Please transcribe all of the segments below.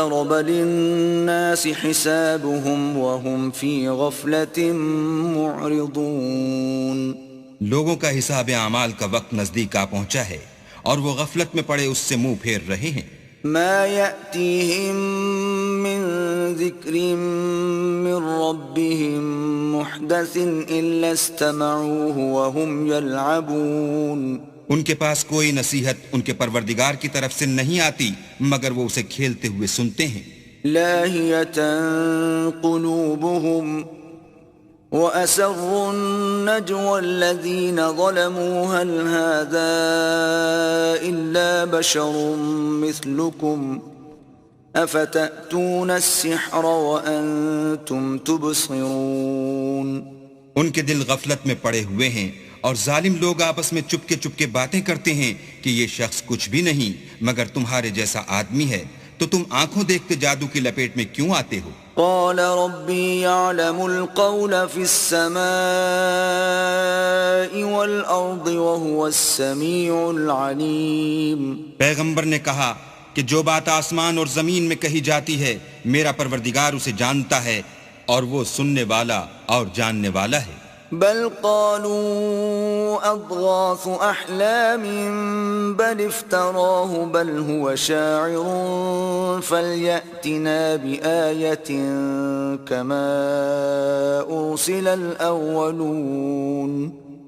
اقترب للناس حسابهم وهم في غفلة معرضون. لوگوں کا حساب اعمال کا وقت نزدیک آ پہنچا ہے اور وہ غفلت میں پڑے اس سے منہ پھیر رہے ہیں. ما يأتيهم من ذكر من ربهم محدث إلا استمعوه وهم يلعبون. ان کے پاس کوئی نصیحت ان کے پروردگار کی طرف سے نہیں آتی مگر وہ اسے کھیلتے ہوئے سنتے ہیں. لاهية قلوبهم وأسروا النجوى الذين ظلموا هل هذا إلا بشر مثلكم أفتأتون السحر وأنتم تبصرون. ان کے دل غفلت میں پڑے ہوئے ہیں اور ظالم لوگ آپس میں چپکے چپکے باتیں کرتے ہیں کہ یہ شخص کچھ بھی نہیں مگر تمہارے جیسا آدمی ہے، تو تم آنکھوں دیکھتے جادو کی لپیٹ میں کیوں آتے ہو؟ قال ربي يعلم القول في السماء والأرض وهو السميع العليم. پیغمبر نے کہا کہ جو بات آسمان اور زمین میں کہی جاتی ہے میرا پروردگار اسے جانتا ہے اور وہ سننے والا اور جاننے والا ہے. بل قالوا أضغاث أحلام بل افتراه بل هو شاعر فليأتنا بآية كما أرسل الأولون.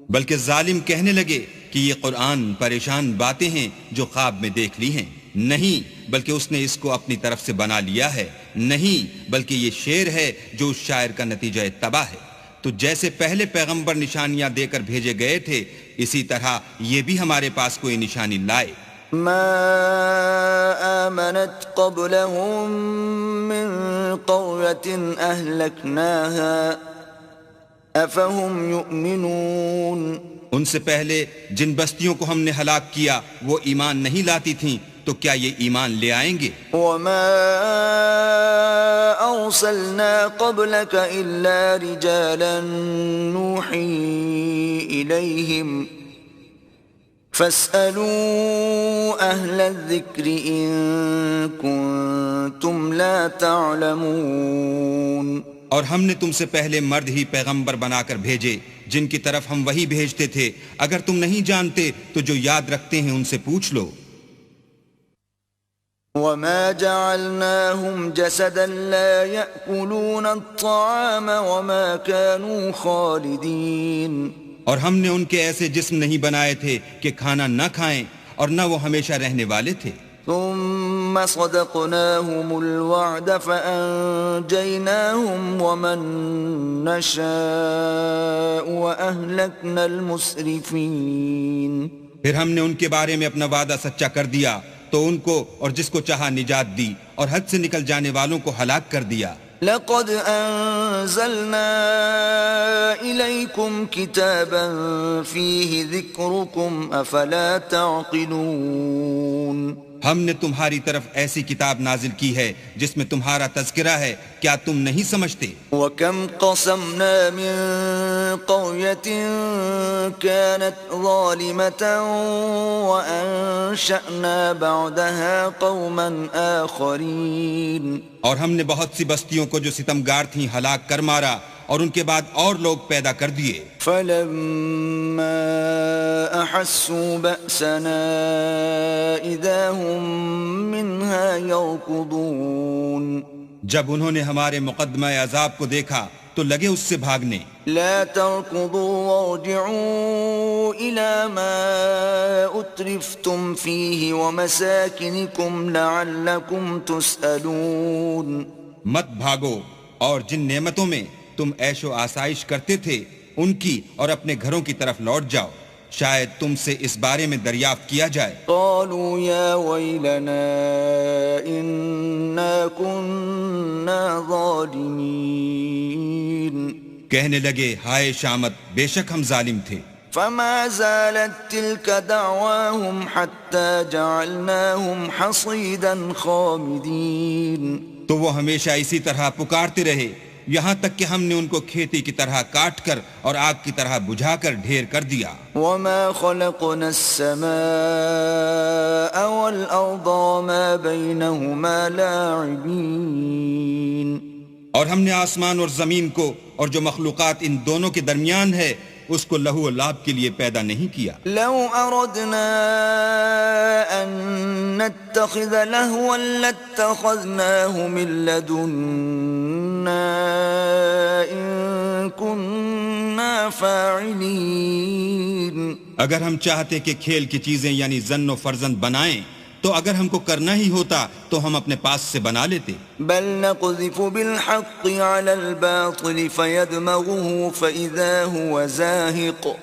بلکہ ظالم کہنے لگے کہ یہ قرآن پریشان باتیں ہیں جو خواب میں دیکھ لی ہیں. نہیں بلکہ اس نے اس کو اپنی طرف سے بنا لیا ہے. نہیں بلکہ یہ شعر ہے جو اس شاعر کا نتیجہ تباہ ہے. تو جیسے پہلے پیغمبر نشانیاں دے کر بھیجے گئے تھے اسی طرح یہ بھی ہمارے پاس کوئی نشانی لائے. ما آمنت قبلهم من قرية أهلكناها أفهم يؤمنون. ان سے پہلے جن بستیوں کو ہم نے ہلاک کیا وہ ایمان نہیں لاتی تھیں تو کیا یہ ایمان لے آئیں گے؟ وما أرسلنا قبلك إلا رجالا نوحي إليهم فاسألوا أهل الذكر إن كنتم لا تعلمون. اور ہم نے تم سے پہلے مرد ہی پیغمبر بنا کر بھیجے جن کی طرف ہم وہی بھیجتے تھے، اگر تم نہیں جانتے تو جو یاد رکھتے ہیں ان سے پوچھ لو. وما جعلناهم جسدا لا يأكلون الطعام وما كانوا خالدين. اور ہم نے ان کے ایسے جسم نہیں بنائے تھے کہ کھانا نہ کھائیں اور نہ وہ ہمیشہ رہنے والے تھے. ثم صدقناهم الوعد فأنجيناهم ومن نشاء وأهلكنا المسرفين. پھر ہم نے ان کے بارے میں اپنا وعدہ سچا کر دیا تو ان کو اور جس کو چاہا نجات دی اور حد سے نکل جانے والوں کو ہلاک کر دیا. لقد أنزلنا إليكم كتابا فيه ذكركم أفلا تعقلون. ہم نے تمہاری طرف ایسی کتاب نازل کی ہے جس میں تمہارا تذکرہ ہے، کیا تم نہیں سمجھتے؟ وَكَمْ قَصَمْنَا مِن قَرْيَةٍ كَانَتْ ظَالِمَةً وَأَنشَأْنَا بَعْدَهَا قَوْمًا آخَرِينَ. اور ہم نے بہت سی بستیوں کو جو ستمگار تھیں ہلاک کر مارا اور ان کے بعد اور لوگ پیدا کر دیے. فَلَمَّا أَحَسُّوا بَأْسَنَا إِذَا هُمْ مِنْهَا يَرْكُضُونَ. جب انہوں نے ہمارے مقدمہ عذاب کو دیکھا تو لگے اس سے بھاگنے. لَا تَرْكُضُوا وَارْجِعُوا إِلَى مَا أُتْرِفْتُمْ فِيهِ وَمَسَاكِنِكُمْ لَعَلَّكُمْ تُسْأَلُونَ. مت بھاگو اور جن نعمتوں میں تم عیش و آسائش کرتے تھے ان کی اور اپنے گھروں کی طرف لوٹ جاؤ، شاید تم سے اس بارے میں دریافت کیا جائے. قالوا يا ويلنا إنا كنا ظالمين. کہنے لگے ہائے شامت، بے شک ہم ظالم تھے. فما زالت تلك دعواهم حتى جعلناهم حصيدا خامدين. تو وہ ہمیشہ اسی طرح پکارتے رہے یہاں تک کہ ہم نے ان کو کھیتی کی طرح کاٹ کر اور آگ کی طرح بجھا کر ڈھیر کر دیا. وما خلقنا السماء والأرض وما بينهما لاعبين. اور ہم نے آسمان اور زمین کو اور جو مخلوقات ان دونوں کے درمیان ہے اس کو لہو و لعب کے لیے پیدا نہیں کیا. لو أردنا أن نتخذ لهوا لاتخذناه من لدنا إن كنا فاعلين. اگر ہم چاہتے کہ کھیل کی چیزیں یعنی زن و فرزند بنائیں تو اگر ہم کو کرنا ہی ہوتا تو ہم اپنے پاس سے بنا لیتے. بل نقذف بالحق على الباطل فيدمغه فإذا هو زاهق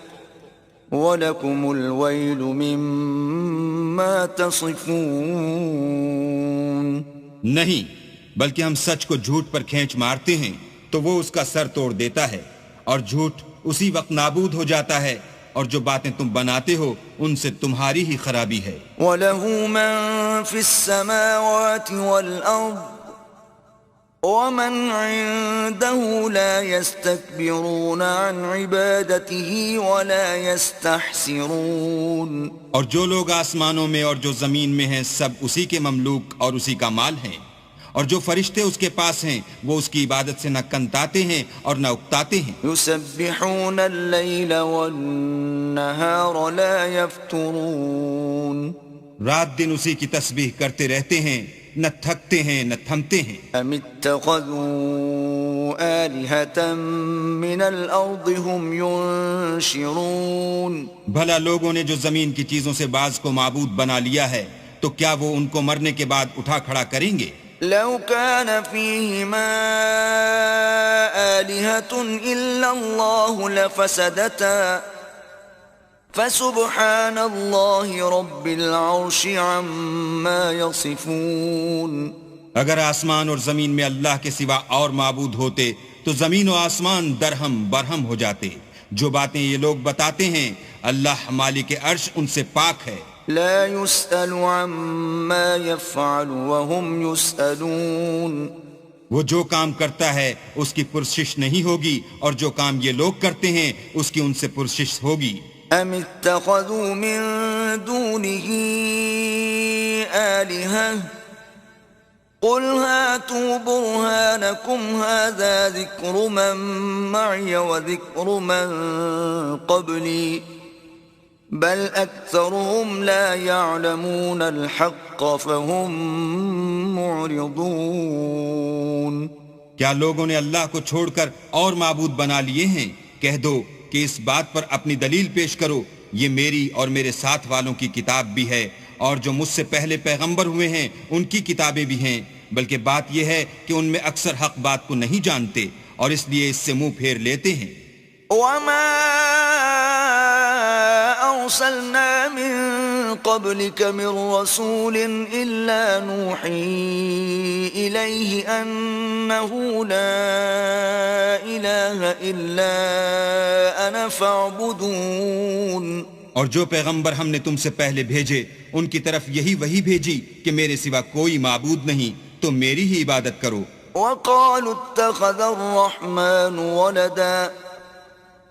وَلَكُمُ الْوَيْلُ مِمَّا تَصِفُونَ. نہیں بلکہ ہم سچ کو جھوٹ پر کھینچ مارتے ہیں تو وہ اس کا سر توڑ دیتا ہے اور جھوٹ اسی وقت نابود ہو جاتا ہے اور جو باتیں تم بناتے ہو ان سے تمہاری ہی خرابی ہے. وَلَهُ مَن فِي السَّمَاوَاتِ وَالْأَرْضِ وَمَنْ عِندَهُ لَا يَسْتَكْبِرُونَ عَنْ عِبَادَتِهِ وَلَا يَسْتَحْسِرُونَ. اور جو لوگ آسمانوں میں اور جو زمین میں ہیں سب اسی کے مملوک اور اسی کا مال ہیں اور جو فرشتے اس کے پاس ہیں وہ اس کی عبادت سے نہ کنتاتے ہیں اور نہ اکتاتے ہیں. يُسَبِّحُونَ اللَّيْلَ وَالنَّهَارَ لَا يَفْتُرُونَ. رات دن اسی کی تسبیح کرتے رہتے ہیں نہ تھکتے ہیں نہ تھمتے ہیں. ام اتخذوا آلهة من الارض هم ينشرون. بھلا لوگوں نے جو زمین کی چیزوں سے بعض کو معبود بنا لیا ہے تو کیا وہ ان کو مرنے کے بعد اٹھا کھڑا کریں گے؟ لو كان فيهما آلهة إلا الله لفسدتا فسبحان الله رب العرش عما يصفون. اگر آسمان اور زمین میں اللہ کے سوا اور معبود ہوتے تو زمین و آسمان درہم برہم ہو جاتے. جو باتیں یہ لوگ بتاتے ہیں اللہ مالک عرش ان سے پاک ہے. لا يسأل عما يفعل وهم يسألون. وہ جو کام کرتا ہے اس کی پرسش نہیں ہوگی اور جو کام یہ لوگ کرتے ہیں اس کی ان سے پرسش ہوگی. ام اتخذوا من دونه آلهة قل هاتوا برهانكم هذا ذكر من معي وذكر من قبلي بل أكثرهم لا يعلمون الحق فهم معرضون. کیا لوگوں نے اللہ کو چھوڑ کر اور معبود بنا لیے ہیں؟ کہہ دو کہ اس بات پر اپنی دلیل پیش کرو یہ میری اور میرے ساتھ والوں کی کتاب بھی ہے اور جو مجھ سے پہلے پیغمبر ہوئے ہیں ان کی کتابیں بھی ہیں بلکہ بات یہ ہے کہ ان میں اکثر حق بات کو نہیں جانتے اور اس لیے اس سے منہ پھیر لیتے ہیں. وما أرسلنا من قبلك من رسول إلا نوحي إليه أنه لا إله إلا أنا فاعبدون. اور جو پیغمبر ہم نے تم سے پہلے بھیجے ان کی طرف یہی وہی بھیجی کہ میرے سوا کوئی معبود نہیں تو میری ہی عبادت کرو. وقالوا اتخذ الرحمن ولدا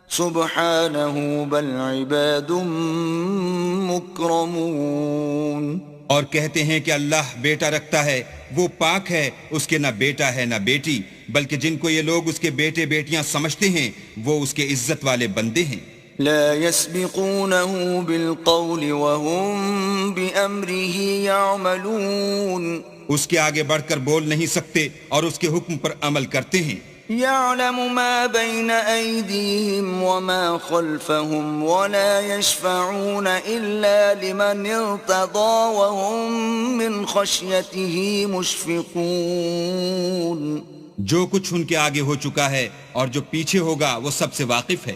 سبحانه بل عباد مکرمون. اور کہتے ہیں کہ اللہ بیٹا رکھتا ہے وہ پاک ہے اس کے نہ بیٹا ہے نہ بیٹی بلکہ جن کو یہ لوگ اس کے بیٹے بیٹیاں سمجھتے ہیں وہ اس کے عزت والے بندے ہیں. لا يسبقونه بالقول وهم بأمره يعملون. اس کے آگے بڑھ کر بول نہیں سکتے اور اس کے حکم پر عمل کرتے ہیں. يعلم ما بين أيديهم وما خلفهم ولا يشفعون إلا لمن ارتضى وهم من خشيته مشفقون. جو کچھ ان کے آگے ہو چکا ہے اور جو پیچھے ہوگا وہ سب سے واقف ہے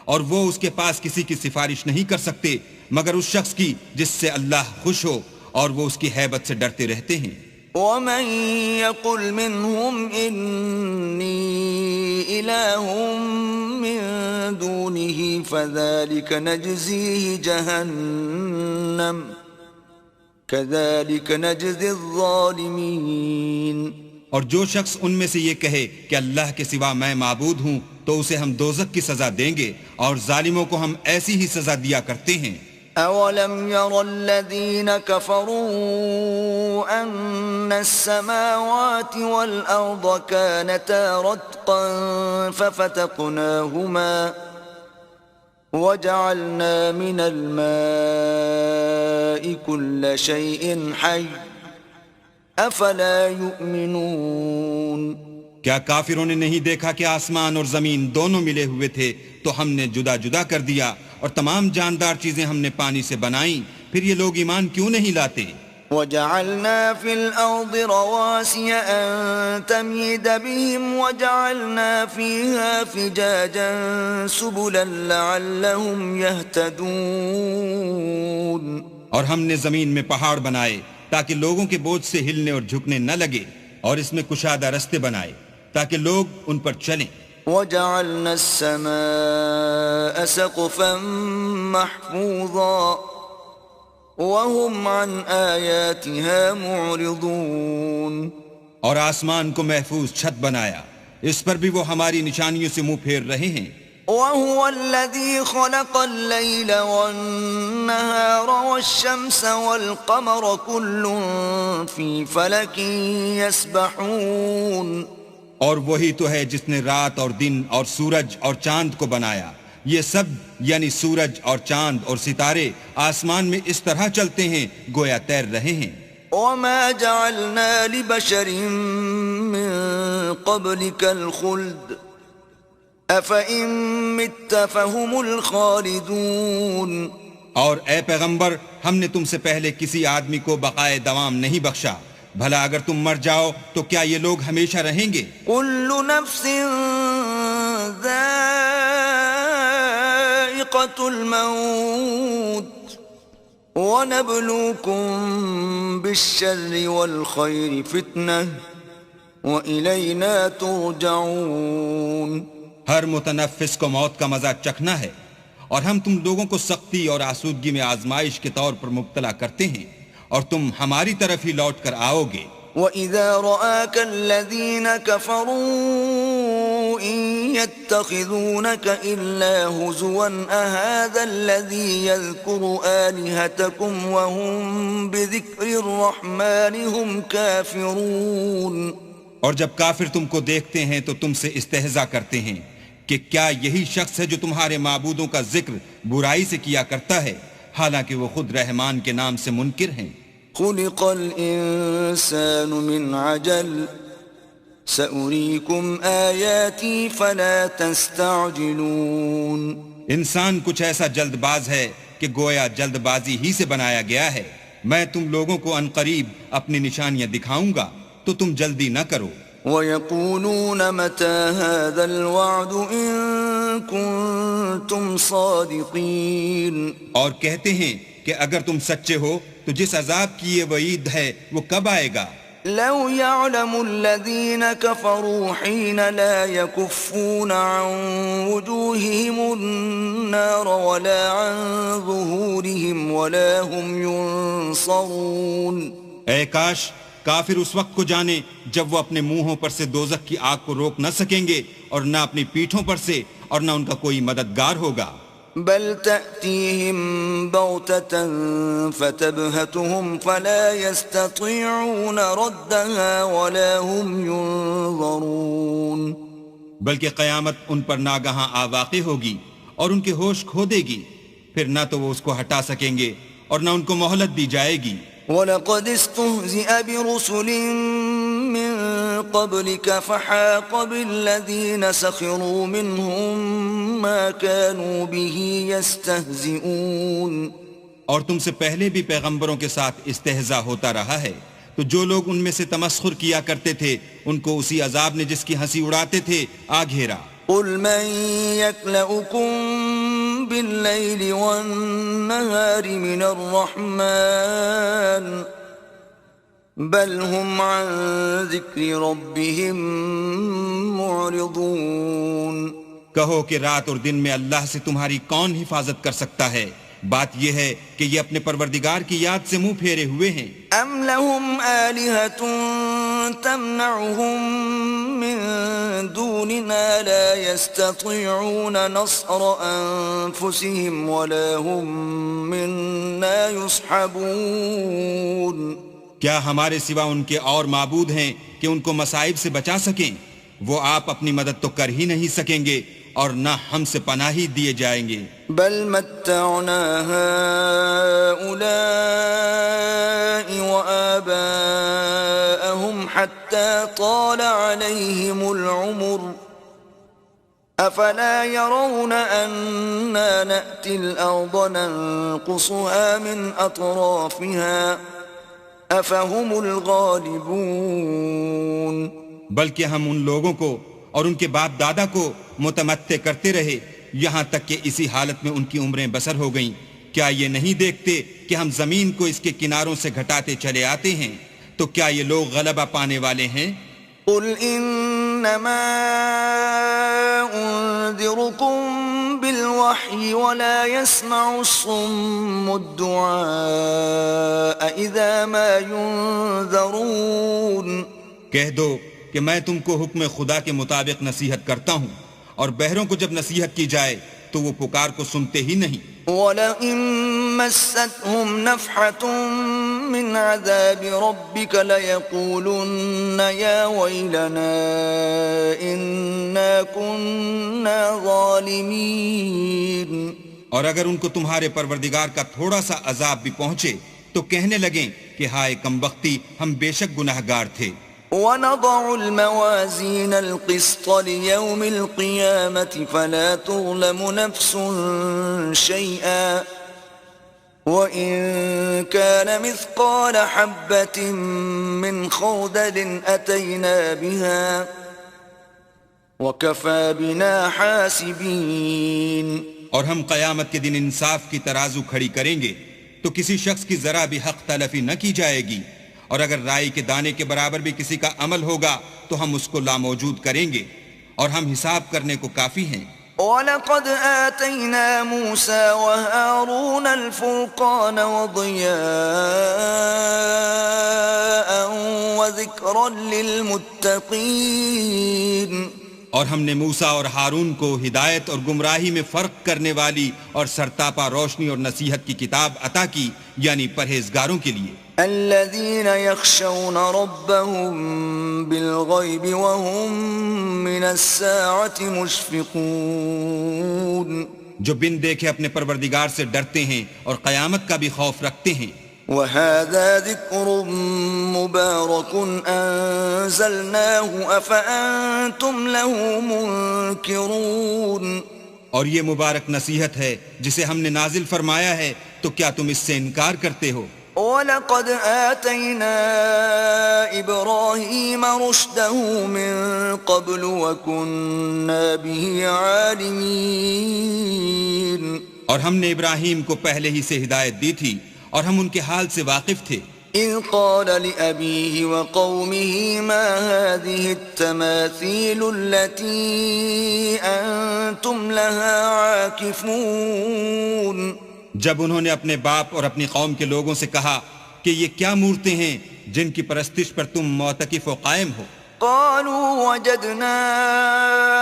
اور وہ اس کے پاس کسی کی سفارش نہیں کر سکتے مگر اس شخص کی جس سے اللہ خوش ہو اور وہ اس کی ہیبت سے ڈرتے رہتے ہیں. ومن يقل منهم إني إله من دونه فذلك نجزيه جهنم كذلك نجزي الظالمين. اور جو شخص ان میں سے یہ کہے کہ اللہ کے سوا میں معبود ہوں تو اسے ہم دوزخ کی سزا دیں گے اور ظالموں کو ہم ایسی ہی سزا دیا کرتے ہیں۔ أَوَلَمْ يَرَ الَّذِينَ كَفَرُوا أَنَّ السَّمَاوَاتِ وَالْأَرْضَ كَانَتَا رَتْقًا فَفَتَقْنَاهُمَا وَجَعَلْنَا مِنَ الْمَاءِ كُلَّ شَيْءٍ حَيٍّ أَفَلَا يُؤْمِنُونَ۔ کیا کافروں نے نہیں دیکھا کہ آسمان اور زمین دونوں ملے ہوئے تھے تو ہم نے جدا جدا کر دیا اور تمام جاندار چیزیں ہم نے پانی سے بنائیں، پھر یہ لوگ ایمان کیوں نہیں لاتے؟ وَجَعَلْنَا فِي الْأَرْضِ رَوَاسِيَ أَن تَمِيدَ بِهِمْ وَجَعَلْنَا فِيهَا فِجَاجًا سُبُلًا لَعَلَّهُمْ يَهْتَدُونَ۔ اور ہم نے زمین میں پہاڑ بنائے تاکہ لوگوں کے بوجھ سے ہلنے اور جھکنے نہ لگے، اور اس میں کشادہ رستے بنائے تاکہ لوگ ان پر چلیں۔ وَجَعَلْنَا السَّمَاءَ سَقْفًا مَحْفُوظًا وَهُمْ عَنْ آيَاتِهَا مُعْرِضُونَ۔ اور آسمان کو محفوظ چھت بنایا، اس پر بھی وہ ہماری نشانیوں سے منہ پھیر رہے ہیں۔ وَهُوَ الَّذِي خَلَقَ اللَّيْلَ وَالنَّهَارَ وَالشَّمْسَ وَالْقَمَرَ كُلٌّ فِي فَلَكٍ يَسْبَحُونَ۔ اور وہی تو ہے جس نے رات اور دن اور سورج اور چاند کو بنایا، یہ سب یعنی سورج اور چاند اور ستارے آسمان میں اس طرح چلتے ہیں گویا تیر رہے ہیں۔ وَمَا جَعَلْنَا لِبَشَرٍ مِّن قَبْلِكَ الْخُلْدَ أَفَإِن مِّتَّ فَهُمُ الْخَالِدُونَ۔ اور اے پیغمبر، ہم نے تم سے پہلے کسی آدمی کو بقائے دوام نہیں بخشا، بھلا اگر تم مر جاؤ تو کیا یہ لوگ ہمیشہ رہیں گے؟ كُلُّ نَفْسٍ ذَائِقَةُ الْمَوْتِ وَنَبْلُوكُم بِالشَّرِّ وَالْخَيْرِ فِتْنَةً وَإِلَيْنَا تُرْجَعُونَ۔ ہر متنفس کو موت کا مزہ چکھنا ہے، اور ہم تم لوگوں کو سختی اور آسودگی میں آزمائش کے طور پر مبتلا کرتے ہیں، اور تم ہماری طرف ہی لوٹ کر آؤ گے۔ وَإِذَا رَآكَ الَّذِينَ كَفَرُوا إِن يَتَّخِذُونَكَ إِلَّا هُزُوًا أَهَذَا الَّذِي يَذْكُرُ آلِهَتَكُمْ وَهُمْ بِذِكْرِ الرَّحْمَنِ هُمْ كَافِرُونَ۔ اور جب کافر تم کو دیکھتے ہیں تو تم سے استہزاء کرتے ہیں کہ کیا یہی شخص ہے جو تمہارے معبودوں کا ذکر برائی سے کیا کرتا ہے، حالانکہ وہ خود رحمان کے نام سے منکر ہیں۔ خُلِقَ الْإِنسَانُ مِنْ عَجَلٍ سَأُرِيكُمْ آيَاتِي فَلَا تَسْتَعْجِلُونَ۔ انسان کچھ ایسا جلد باز ہے کہ گویا جلد بازی ہی سے بنایا گیا ہے، میں تم لوگوں کو عنقریب اپنی نشانیاں دکھاؤں گا تو تم جلدی نہ کرو۔ وَيَقُولُونَ مَتَى هَذَا الْوَعْدُ إِن كُنتُمْ صَادِقِينَ۔ اور کہتے ہیں کہ اگر تم سچے ہو تو جس عذاب کی یہ وعید ہے وہ کب آئے گا؟ لَوْ يَعْلَمُ الَّذِينَ كَفَرُوا حِينَ لَا يَكُفُّونَ عَن وُجُوهِهِمُ النَّارَ وَلَا عَن ظُهُورِهِمْ وَلَا هُمْ يُنصَرُونَ۔ اے کاش کافر اس وقت کو جانے جب وہ اپنے منہوں پر سے دوزخ کی آگ کو روک نہ سکیں گے، اور نہ اپنی پیٹھوں پر سے، اور نہ ان کا کوئی مددگار ہوگا۔ بل تأتيهم بغتة فتبهتهم فلا يستطيعون ردها ولا هم ينظرون۔ بلکہ قیامت ان پر ناگہاں آ واقع ہوگی اور ان کے ہوش کھو دے گی، پھر نہ تو وہ اس کو ہٹا سکیں گے اور نہ ان کو مہلت دی جائے گی۔ وَلَقَدِ اسْتُهْزِئَ بِرُسُلٍ مِّن قَبْلِكَ فَحَاقَ بِالَّذِينَ سَخِرُوا مِنْهُم مَّا كَانُوا بِهِ يَسْتَهْزِئُونَ۔ اور تم سے پہلے بھی پیغمبروں کے ساتھ استہزاء ہوتا رہا ہے، تو جو لوگ ان میں سے تمسخر کیا کرتے تھے ان کو اسی عذاب نے جس کی ہنسی اڑاتے تھے آ گھیرا۔ قُلْ مَن يَكْلَؤُكُم بِاللَّيْلِ وَالنَّهَارِ مِنَ الرَّحْمَنِ بَلْ هُمْ عَن ذِكْرِ رَبِّهِمْ مُعْرِضُونَ۔ کہو کہ رات اور دن میں اللہ سے تمہاری کون حفاظت کر سکتا ہے، بات یہ ہے کہ یہ اپنے پروردگار کی یاد سے منہ پھیرے ہوئے ہیں۔ ام لهم آلهة تمنعهم من دوننا لا يستطيعون نصر أنفسهم ولا هم منا يصحبون۔ کیا ہمارے سوا ان کے اور معبود ہیں کہ ان کو مصائب سے بچا سکیں؟ وہ آپ اپنی مدد تو کر ہی نہیں سکیں گے اور نہ ہم سے پناہی دیے جائیں گے۔ بل متعنا هؤلاء وآباءهم حتى طال عليهم العمر أفلا يرون أنا نأتي الأرض ننقصها من أطرافها أفهم الغالبون۔ بلکہ ہم ان لوگوں کو اور ان کے باپ دادا کو متمتع کرتے رہے یہاں تک کہ اسی حالت میں ان کی عمریں بسر ہو گئیں۔ کیا یہ نہیں دیکھتے کہ ہم زمین کو اس کے کناروں سے گھٹاتے چلے آتے ہیں؟ تو کیا یہ لوگ غلبہ پانے والے ہیں؟ قل انما انذركم بالوحی ولا يسمع الصم الدعاء اذا ما ينذرون۔ کہہ دو کہ میں تم کو حکم خدا کے مطابق نصیحت کرتا ہوں، اور بہروں کو جب نصیحت کی جائے تو وہ پکار کو سنتے ہی نہیں۔ وَلَئِن مَسَّتْهُمْ نَفْحَةٌ مِّنْ عَذَابِ رَبِّكَ لَيَقُولُنَّ يَا وَيْلَنَا إِنَّا كُنَّا ظَالِمِينَ۔ اور اگر ان کو تمہارے پروردگار کا تھوڑا سا عذاب بھی پہنچے تو کہنے لگیں کہ ہائے کمبختی، ہم بے شک گناہگار تھے۔ وَنَضَعُ الْمَوَازِينَ الْقِسْطَ لِيَوْمِ الْقِيَامَةِ فَلَا تُظْلَمُ نَفْسٌ شَيْئًا وَإِن كَانَ مِثْقَالَ حَبَّةٍ مِّنْ خَرْدَلٍ أَتَيْنَا بِهَا وَكَفَى بِنَا حَاسِبِينَ۔ اور ہم قیامت کے دن انصاف کی ترازو کھڑی کریں گے تو کسی شخص کی ذرا بھی حق تلفی نہ کی جائے گی، اور اگر رائی کے دانے کے برابر بھی کسی کا عمل ہوگا تو ہم اس کو لاموجود کریں گے، اور ہم حساب کرنے کو کافی ہیں۔ وَلَقَدْ آتَيْنَا مُوسَى وَهَارُونَ الْفُرْقَانَ وَضِيَاءً وَذِكْرًا لِّلْمُتَّقِينَ۔ اور ہم نے موسیٰ اور ہارون کو ہدایت اور گمراہی میں فرق کرنے والی اور سرتاپا روشنی اور نصیحت کی کتاب عطا کی، یعنی پرہیزگاروں کے لیے۔ الذين يخشون ربهم بالغيب وهم من الساعة مشفقون۔ جو بن دیکھے اپنے پروردگار سے ڈرتے ہیں اور قیامت کا بھی خوف رکھتے ہیں۔ وهذا ذكر مبارك أنزلناه أفأنتم له منكرون۔ اور یہ مبارک نصیحت ہے جسے ہم نے نازل فرمایا ہے، تو کیا تم اس سے انکار کرتے ہو؟ وَلَقَدْ آتَيْنَا إِبْرَاهِيمَ رُشْدَهُ مِن قَبْلُ وَكُنَّا بِهِ عَالِمِينَ۔ اور ہم نے ابراہیم کو پہلے ہی سے ہدایت دی تھی اور ہم ان کے حال سے واقف تھے۔ إِذْ قَالَ لِأَبِيهِ وَقَوْمِهِ مَا هَذِهِ التَّمَاثِيلُ الَّتِي أَنْتُمْ لَهَا عَاكِفُونَ۔ جب انہوں نے اپنے باپ اور اپنی قوم کے لوگوں سے کہا کہ یہ کیا مورتیں ہیں جن کی پرستش پر تم معتکف و قائم ہو؟ قالوا وجدنا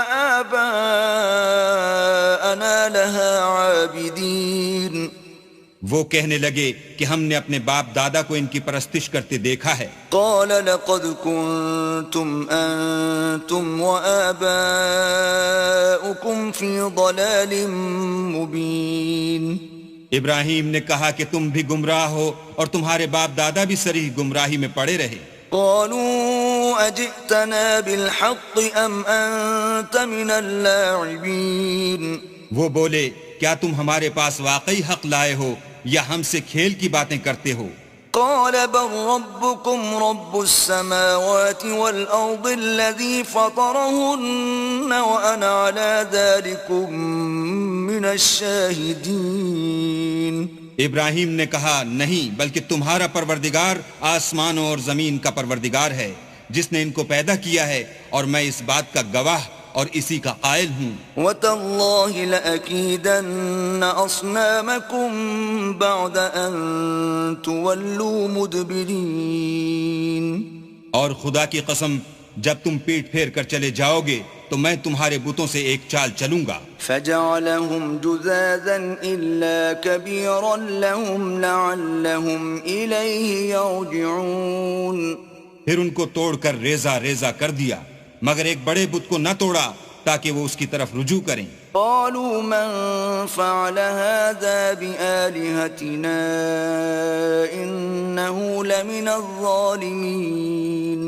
آباءنا لها عابدين۔ وہ کہنے لگے کہ ہم نے اپنے باپ دادا کو ان کی پرستش کرتے دیکھا ہے۔ قال لقد كنتم أنتم وآباؤكم في ضلال مبين۔ ابراہیم نے کہا کہ تم بھی گمراہ ہو اور تمہارے باپ دادا بھی صریح گمراہی میں پڑے رہے۔ قالوا أجئتنا بالحق أم أنت من اللاعبين۔ وہ بولے کیا تم ہمارے پاس واقعی حق لائے ہو یا ہم سے کھیل کی باتیں کرتے ہو؟ قال بل ربكم رب السماوات والأرض الذي فطرهن وأنا على ذلكم من الشاهدين۔ ابراہیم نے کہا نہیں، بلکہ تمہارا پروردگار آسمانوں اور زمین کا پروردگار ہے جس نے ان کو پیدا کیا ہے، اور میں اس بات کا گواہ اور اسی کا قائل ہوں. وَتَاللَّهِ لَأَكِيدَنَّ أَصْنَامَكُمْ بَعْدَ أَن تُوَلُّوا مُدْبِرِينَ. اور خدا کی قسم جب تم پیٹ پھیر کر چلے جاؤ گے تو میں تمہارے بتوں سے ایک چال چلوں گا. فَجَعَلَهُمْ جُذَاذًا إِلَّا كَبِيرًا لَهُمْ لَعَلَّهُمْ إِلَيْهِ يَرْجِعُونَ. پھر ان کو توڑ کر ریزہ ریزہ کر دیا مگر ایک بڑے بت کو نہ توڑا تاکہ وہ اس کی طرف رجوع کریں. قالوا من فعل هذا بآلهتنا إنه لمن الظالمين.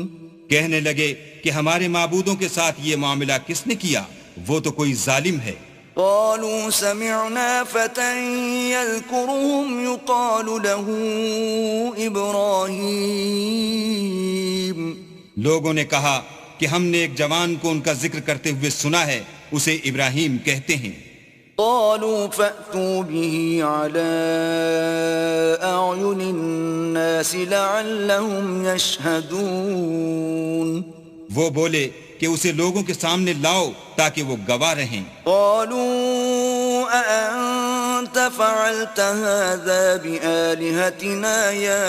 کہنے لگے کہ ہمارے معبودوں کے ساتھ یہ معاملہ کس نے کیا؟ وہ تو کوئی ظالم ہے. قالوا سمعنا فتى يذكرهم يقال له إبراهيم. لوگوں نے کہا کہ ہم نے ایک جوان کو ان کا ذکر کرتے ہوئے سنا ہے، اسے ابراہیم کہتے ہیں. قالوا فأتوا به على أعين الناس لعلهم يشهدون. وہ بولے کہ اسے لوگوں کے سامنے لاؤ تاکہ وہ گواہ رہیں. قالوا أأنت فعلت هذا بآلهتنا يا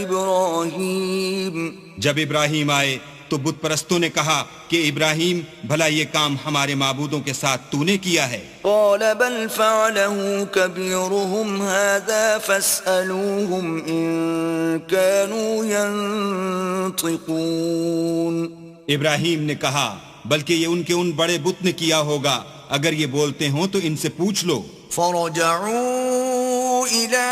إبراهيم. جب ابراہیم آئے تو بت پرستوں نے کہا کہ ابراہیم بھلا یہ کام ہمارے معبودوں کے ساتھ تو نے کیا ہے؟ قال بل فعله كبيرهم هذا فاسألوهم إن كانوا ينطقون. ابراہیم نے کہا بلکہ یہ ان کے ان بڑے بت نے کیا ہوگا، اگر یہ بولتے ہوں تو ان سے پوچھ لو. فرجعوا إلى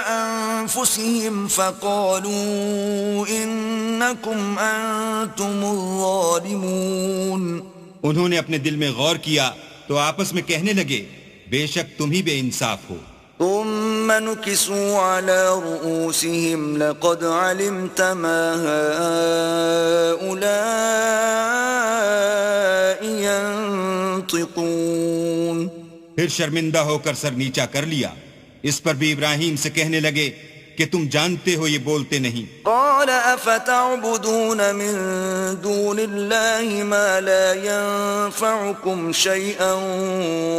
أنفسهم فقالوا إنكم أنتم الظالمون. انہوں نے اپنے دل میں غور کیا تو آپس میں کہنے لگے بے شک تم ہی بے انصاف ہو. ثم نكسوا على رؤوسهم لقد علمت ما هؤلاء ينطقون. پھر شرمندہ ہو کر سر نیچا کر لیا. اس پر بھی ابراہیم سے کہنے لگے کہ تم جانتے ہو یہ بولتے نہیں. قال افتعبدون من دون الله ما لا ينفعكم شيئا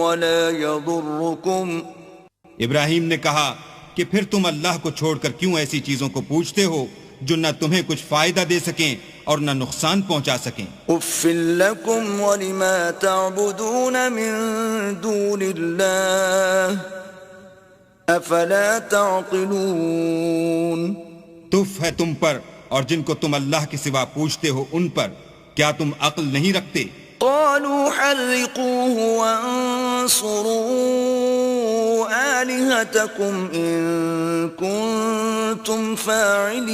ولا يضركم. ابراہیم نے کہا کہ پھر تم اللہ کو چھوڑ کر کیوں ایسی چیزوں کو پوچھتے ہو جو نہ تمہیں کچھ فائدہ دے سکیں اور نہ نقصان پہنچا سکیں. اف لکم ولما تعبدون من دون اللہ افلا تعقلون. تف ہے تم پر اور جن کو تم اللہ کے سوا پوچھتے ہو ان پر، کیا تم عقل نہیں رکھتے؟ قالوا حرقوه وانصروا آلهتكم إن كنتم فاعلين.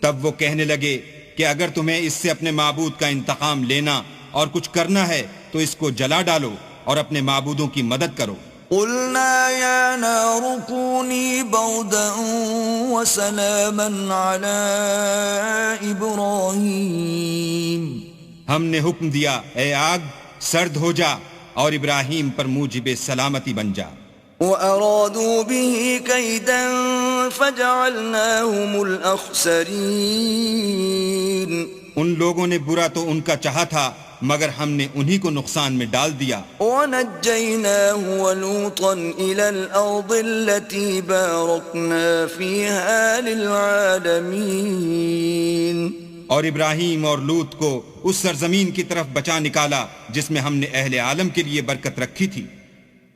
تب وہ کہنے لگے کہ اگر تمہیں اس سے اپنے معبود کا انتقام لینا اور کچھ کرنا ہے تو اس کو جلا ڈالو اور اپنے معبودوں کی مدد کرو. قلنا يا نار كوني بردا وسلاما على إبراهيم. ہم نے حکم دیا اے آگ سرد ہو جا اور ابراہیم پر موجب سلامتی بن جا. وأرادوا به كيدا فجعلناهم الأخسرين. ان لوگوں نے برا تو ان کا چاہا تھا مگر ہم نے انہی کو نقصان میں ڈال دیا. وَنَجَّيْنَاهُ وَلُوطًا إِلَى الْأَرْضِ الَّتِي بَارَكْنَا فِيهَا لِلْعَالَمِينَ. اور ابراہیم اور لوط کو اس سرزمین کی طرف بچا نکالا جس میں ہم نے اہل عالم کے لیے برکت رکھی تھی.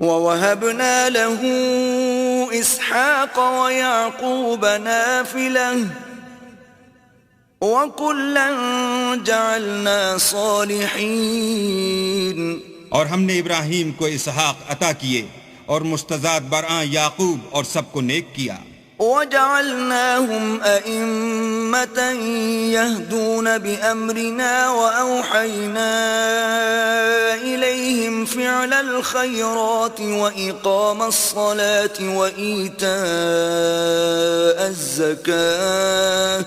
وَوَهَبْنَا لَهُ إِسْحَاقَ وَيَعْقُوبَ نَافِلَةً وَكُلًّا جَعَلْنَا صَالِحِينَ. اور ہم نے ابراہیم کو اسحاق عطا کیے اور مستضاد برآں یعقوب اور سب کو نیک کیا. وَجَعَلْنَاهُمْ أَئِمَّةً يَهْدُونَ بِأَمْرِنَا وَأَوْحَيْنَا إِلَيْهِمْ فِعْلَ الْخَيْرَاتِ وَإِقَامَ الصَّلَاةِ وَإِيتَاءَ الزَّكَاةِ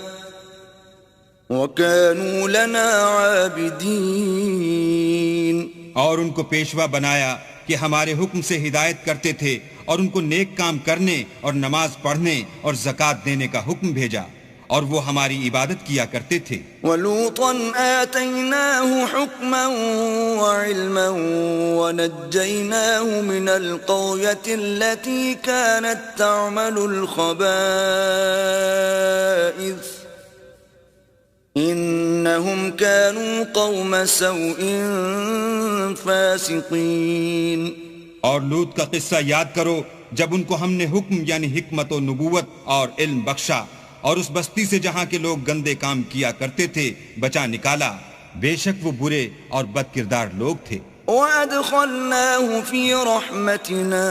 وَكَانُوا لَنَا عَابِدِينَ. اور ان کو پیشوا بنایا کہ ہمارے حکم سے ہدایت کرتے تھے اور ان کو نیک کام کرنے اور نماز پڑھنے اور زکوٰۃ دینے کا حکم بھیجا اور وہ ہماری عبادت کیا کرتے تھے. وَلُوطًا آتَيْنَاهُ حُكْمًا وَعِلْمًا وَنَجَّيْنَاهُ مِنَ الْقَرْيَةِ الَّتِي كَانَتْ تَعْمَلُ الْخَبَائِثَ إِنَّهُمْ كَانُوا قَوْمَ سَوْءٍ فَاسِقِينَ. اور لوط کا قصہ یاد کرو جب ان کو ہم نے حکم یعنی حکمت و نبوت اور علم بخشا اور اس بستی سے جہاں کے لوگ گندے کام کیا کرتے تھے بچا نکالا. بے شک وہ برے اور بد کردار لوگ تھے. وَأَدْخَلْنَاهُ فِي رَحْمَتِنَا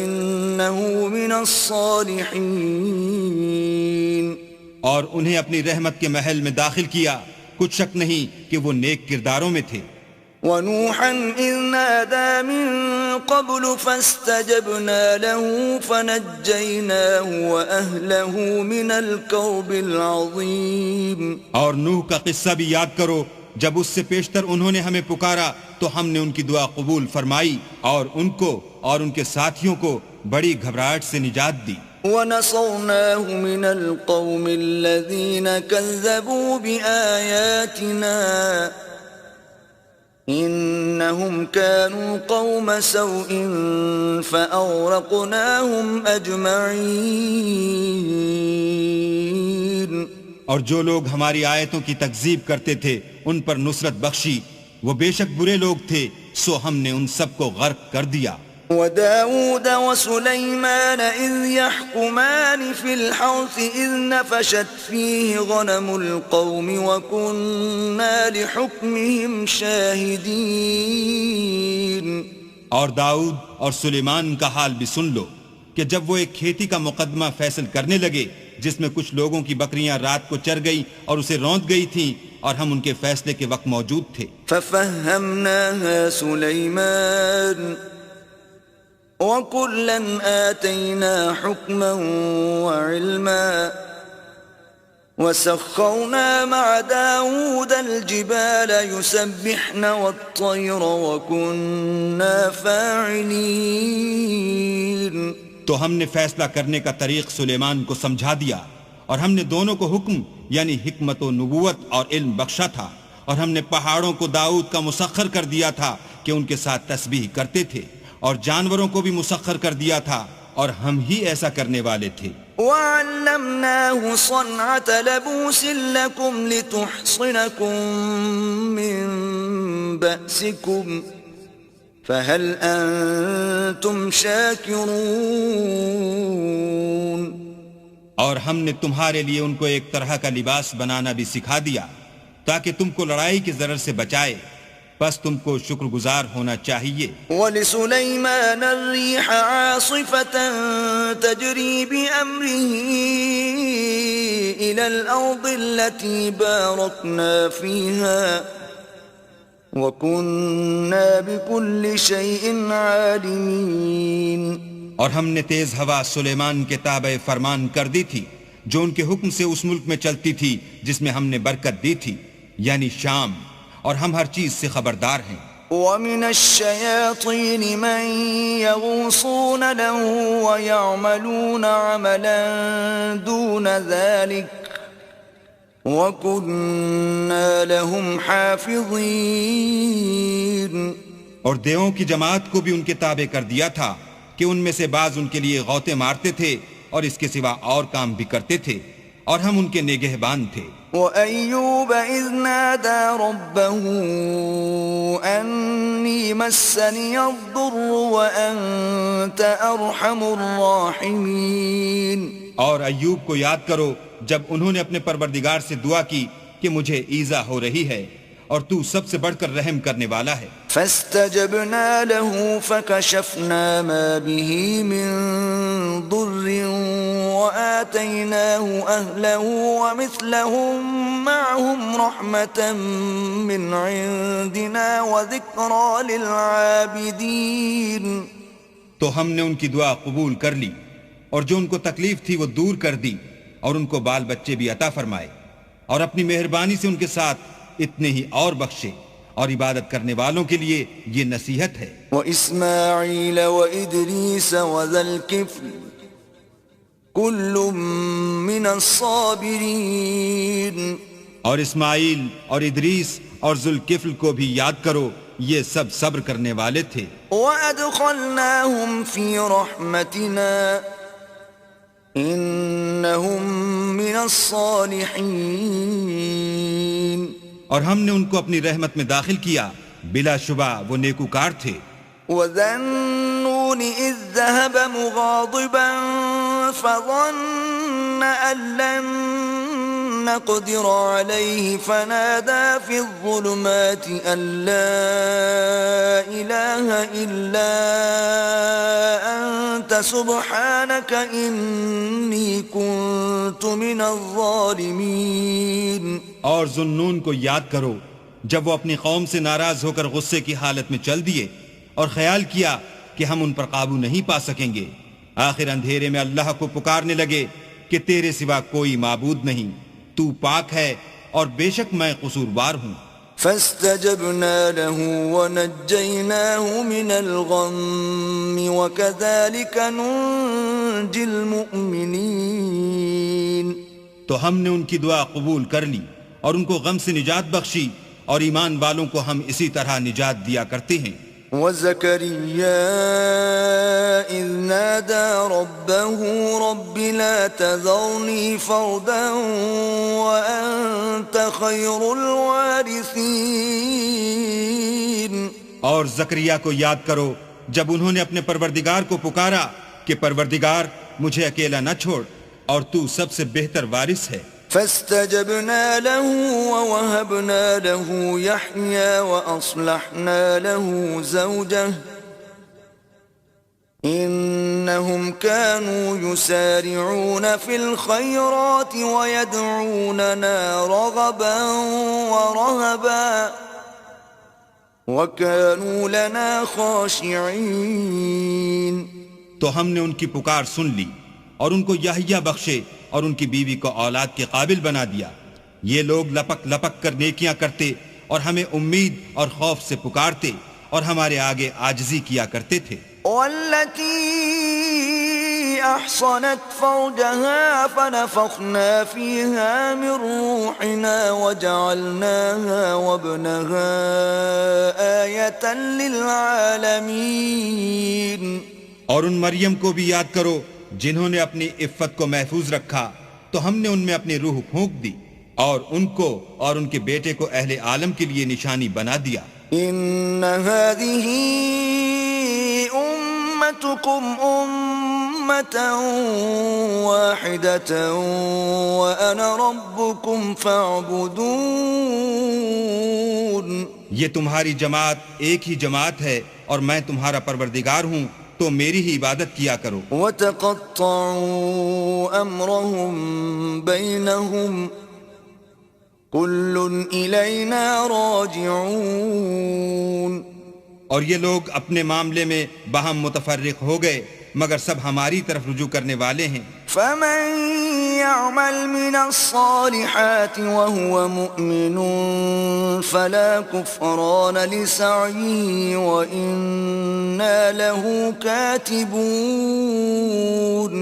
إِنَّهُ مِنَ الصَّالِحِينَ. اور انہیں اپنی رحمت کے محل میں داخل کیا، کچھ شک نہیں کہ وہ نیک کرداروں میں تھے. وَنُوحًا إِذْ نَادَى مِن قَبْلُ فَاسْتَجَبْنَا لَهُ فَنَجَّيْنَاهُ وَأَهْلَهُ مِنَ الْكَرْبِ الْعَظِيمِ. اور نوح کا قصہ بھی یاد کرو، جب اس سے پیشتر انہوں نے ہمیں پکارا تو ہم نے ان کی دعا قبول فرمائی اور ان کو اور ان کے ساتھیوں کو بڑی گھبراہٹ سے نجات دی. وَنَصَرْنَاهُ مِنَ الْقَوْمِ الَّذِينَ كَذَّبُوا بِآيَاتِنَا إِنَّهُمْ كَانُوا قَوْمَ سَوْءٍ فَأَغْرَقْنَاهُمْ أَجْمَعِينَ. اور جو لوگ ہماری آیتوں کی تکذیب کرتے تھے ان پر نصرت بخشی، وہ بے شک برے لوگ تھے، سو ہم نے ان سب کو غرق کر دیا. وَدَاوُودَ وَسُلَيْمَانَ إِذْ يَحْكُمَانِ فِي الْحَرْثِ إِذْ نَفَشَتْ فِيهِ غَنَمُ الْقَوْمِ وَكُنَّا لِحُكْمِهِمْ شَاهِدِينَ. اور داؤد اور سلیمان کا حال بھی سن لو کہ جب وہ ایک کھیتی کا مقدمہ فیصل کرنے لگے جس میں کچھ لوگوں کی بکریاں رات کو چر گئی اور اسے روند گئی تھیں اور ہم ان کے فیصلے کے وقت موجود تھے. فَفَهَّمْنَاهَا سُلَيْمَانَ وَكُلًّا آتَيْنَا حُكْمًا وَعِلْمًا وَسَخَّرْنَا مَعَ دَاوُودَ الْجِبَالَ يُسَبِّحْنَ وَالطَّيْرَ وَكُنَّا فَاعِلِينَ. تو ہم نے فیصلہ کرنے کا طریق سلیمان کو سمجھا دیا اور ہم نے دونوں کو حکم یعنی حکمت و نبوت اور علم بخشا تھا، اور ہم نے پہاڑوں کو داؤد کا مسخر کر دیا تھا کہ ان کے ساتھ تسبیح کرتے تھے، اور جانوروں کو بھی مسخر کر دیا تھا اور ہم ہی ایسا کرنے والے تھے. وَعَلَّمْنَاهُ صَنْعَةَ لَبُوسٍ لَكُمْ لِتُحْصِنَكُمْ مِنْ بَأْسِكُمْ فَهَلْ أَنْتُمْ شَاكِرُونَ. اور ہم نے تمہارے لیے ان کو ایک طرح کا لباس بنانا بھی سکھا دیا تاکہ تم کو لڑائی کے ضرر سے بچائے، بس تم کو شکر گزار ہونا چاہیے. وَلِسُلَيْمَانَ الرِّيحَ عَاصِفَةً تَجْرِي بِأَمْرِهِ إِلَى الْأَرْضِ الَّتِي بَارَكْنَا فِيهَا وَكُنَّا بِكُلِّ شَيْءٍ عَالِمِينَ. اور ہم نے تیز ہوا سلیمان کے تابع فرمان کر دی تھی جو ان کے حکم سے اس ملک میں چلتی تھی جس میں ہم نے برکت دی تھی یعنی شام، اور ہم ہر چیز سے خبردار ہیں. وَمِنَ الشَّيَاطِينِ مَن يَغُوصُونَ لَهُ وَيَعْمَلُونَ عَمَلًا دُونَ ذَلِكَ وَكُنَّا لَهُمْ حَافِظِينَ. اور دیووں کی جماعت کو بھی ان کے تابع کر دیا تھا کہ ان میں سے بعض ان کے لیے غوطے مارتے تھے اور اس کے سوا اور کام بھی کرتے تھے، اور ہم ان کے نگہبان تھے. وَأَيُّوبَ إِذْ نَادَى رَبَّهُ أَنِّي مَسَّنِيَ الضُّرُّ وَأَنْتَ أَرْحَمُ الرَّاحِمِينَ. اور ایوب کو یاد کرو جب انہوں نے اپنے پروردگار سے دعا کی کہ مجھے ایذا ہو رہی ہے اور تو سب سے بڑھ کر رحم کرنے والا ہے. فَاسْتَجَبْنَا لَهُ فَكَشَفْنَا مَا بِهِ مِن ضُرٍّ وَآتَيْنَاهُ أَهْلَهُ وَمِثْلَهُم مَّعَهُمْ رَحْمَةً مِّنْ عِندِنَا وَذِكْرَىٰ لِلْعَابِدِينَ. تو ہم نے ان کی دعا قبول کر لی اور جو ان کو تکلیف تھی وہ دور کر دی، اور ان کو بال بچے بھی عطا فرمائے، اور اپنی مہربانی سے ان کے ساتھ اتنے ہی اور بخشے، اور عبادت کرنے والوں کے لیے یہ نصیحت ہے. وَإِسْمَاعِيلَ وَإِدْرِيسَ وَذَا الْكِفْلِ كل من الصابرين. اور اسماعیل اور ادریس اور ذوالکفل کو بھی یاد کرو، یہ سب صبر کرنے والے تھے. وَأَدْخَلْنَاهُمْ فِي رَحْمَتِنَا إِنَّهُمْ مِنَ الصَّالِحِينَ. اور ہم نے ان کو اپنی رحمت میں داخل کیا، بلا شبہ وہ نیکوکار تھے. وَذَا النُّونِ إِذ ذَّهَبَ مُغَاضِبًا فَظَنَّ أَن لَّن نَّقْدِرَ عَلَيْهِ فَنَادَىٰ فِي الظُّلُمَاتِ أَن لَّا إِلَٰهَ إِلَّا أَنتَ سُبْحَانَكَ إِنِّي كُنتُ مِنَ الظَّالِمِينَ. اور ذوالنون کو یاد کرو جب وہ اپنی قوم سے ناراض ہو کر غصے کی حالت میں چل دیے اور خیال کیا کہ ہم ان پر قابو نہیں پا سکیں گے. آخر اندھیرے میں اللہ کو پکارنے لگے کہ تیرے سوا کوئی معبود نہیں، تو پاک ہے اور بے شک میں قصوروار ہوں. فاستجبنا له ونجيناه من الغم وكذلك ننجي المؤمنين. تو ہم نے ان کی دعا قبول کر لی اور ان کو غم سے نجات بخشی، اور ایمان والوں کو ہم اسی طرح نجات دیا کرتے ہیں. وَزَكَرِيَّا إِذْ نَادَى رَبَّهُ رَبِّ لَا تَذَرْنِي فَرْدًا وَأَنْتَ خَيْرُ الْوَارِثِينَ. اور زکریا کو یاد کرو جب انہوں نے اپنے پروردگار کو پکارا کہ پروردگار مجھے اکیلا نہ چھوڑ اور تو سب سے بہتر وارث ہے. فاستجبنا له ووهبنا له يحيى وأصلحنا له زوجه إنهم كانوا يسارعون في الخيرات ويدعوننا رغبا ورهبا وكانوا لنا خاشعين. تو ہم نے ان کی پکار سن لی اور ان کو یحییٰ بخشے اور ان کی بیوی کو اولاد کے قابل بنا دیا. یہ لوگ لپک لپک کر نیکیاں کرتے اور ہمیں امید اور خوف سے پکارتے اور ہمارے آگے عاجزی کیا کرتے تھے. والتي أحصنت فرجها فنفخنا فيها من روحنا وجعلناها وابنها آية للعالمين. اور ان مریم کو بھی یاد کرو جنہوں نے اپنی عفت کو محفوظ رکھا، تو ہم نے ان میں اپنی روح پھونک دی اور ان کو اور ان کے بیٹے کو اہل عالم کے لیے نشانی بنا دیا. ان هذه امتكم امة واحدة وانا ربكم فاعبدون. یہ تمہاری جماعت ایک ہی جماعت ہے اور میں تمہارا پروردگار ہوں، تو میری ہی عبادت کیا کرو. وَتَقَطَّعُوا أَمْرَهُمْ بَيْنَهُمْ كُلٌّ إِلَيْنَا رَاجِعُونَ. اور یہ لوگ اپنے معاملے میں باہم متفرق ہو گئے مگر سب ہماری طرف رجوع کرنے والے ہیں. فَمَن يَعْمَلْ مِنَ الصَّالِحَاتِ وَهُوَ مُؤْمِنٌ فَلَا كُفْرَانَ لِسَعْيِهِ وَإِنَّا لَهُ كَاتِبُونَ.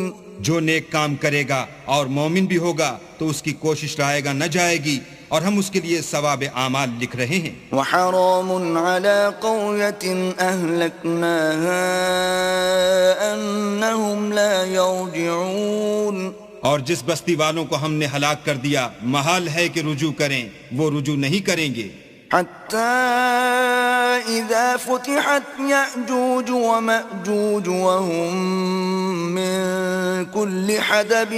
جو نیک کام کرے گا اور مومن بھی ہوگا تو اس کی کوشش رائے گا نہ جائے گی اور ہم اس کے لیے ثواب اعمال لکھ رہے ہیں. وحرام على قرية أهلكناها أنهم لا يرجعون. اور جس بستی والوں کو ہم نے ہلاک کر دیا محال ہے کہ رجوع کریں، وہ رجوع نہیں کریں گے. حتى إذا فتحت يأجوج ومأجوج وهم من كل حدب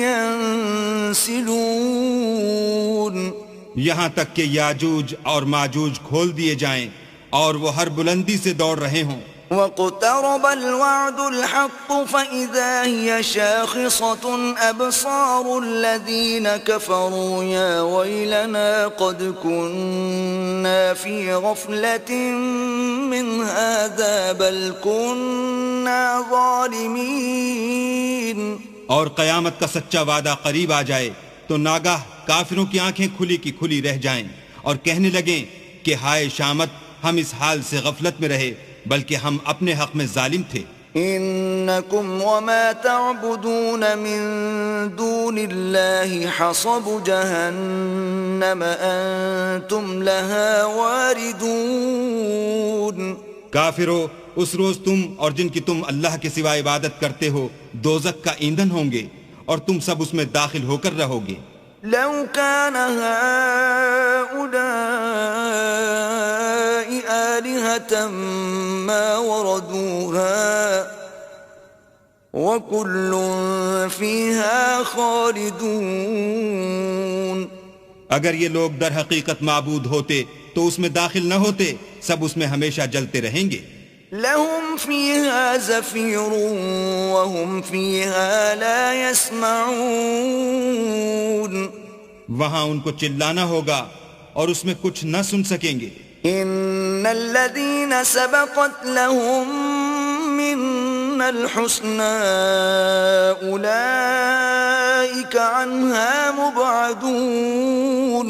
ينسلون. یہاں تک کہ یاجوج اور ماجوج کھول دیے جائیں اور وہ ہر بلندی سے دوڑ رہے ہوں. واقترب الوعد الحق فإذا هي شاخصة أبصار الذين كفروا يا ويلنا قد كنا في غفلة من هذا بل كنا ظالمين. اور قیامت کا سچا وعدہ قریب آ جائے تو ناگاہ کافروں کی آنکھیں کھلی کی کھلی رہ جائیں اور کہنے لگیں کہ ہائے شامت، ہم اس حال سے غفلت میں رہے بلکہ ہم اپنے حق میں ظالم تھے. إنكم وما تعبدون من دون الله حصب جهنم أنتم لها واردون. کافرو، اس روز تم اور جن کی تم اللہ کے سوا عبادت کرتے ہو دوزخ کا ایندھن ہوں گے اور تم سب اس میں داخل ہو کر رہو گے. لو كان هؤلاء آلهة ما وردوها وكل فيها خالدون. اگر یہ لوگ در حقیقت معبود ہوتے تو اس میں داخل نہ ہوتے، سب اس میں ہمیشہ جلتے رہیں گے. لهم فيها زفير وهم فيها لا يسمعون. وہاں ان کو چلانا ہوگا اور اس میں کچھ نہ سن سکیں گے. ان الذين سبقت لهم منا الحسنى اولئك عنها مبعدون.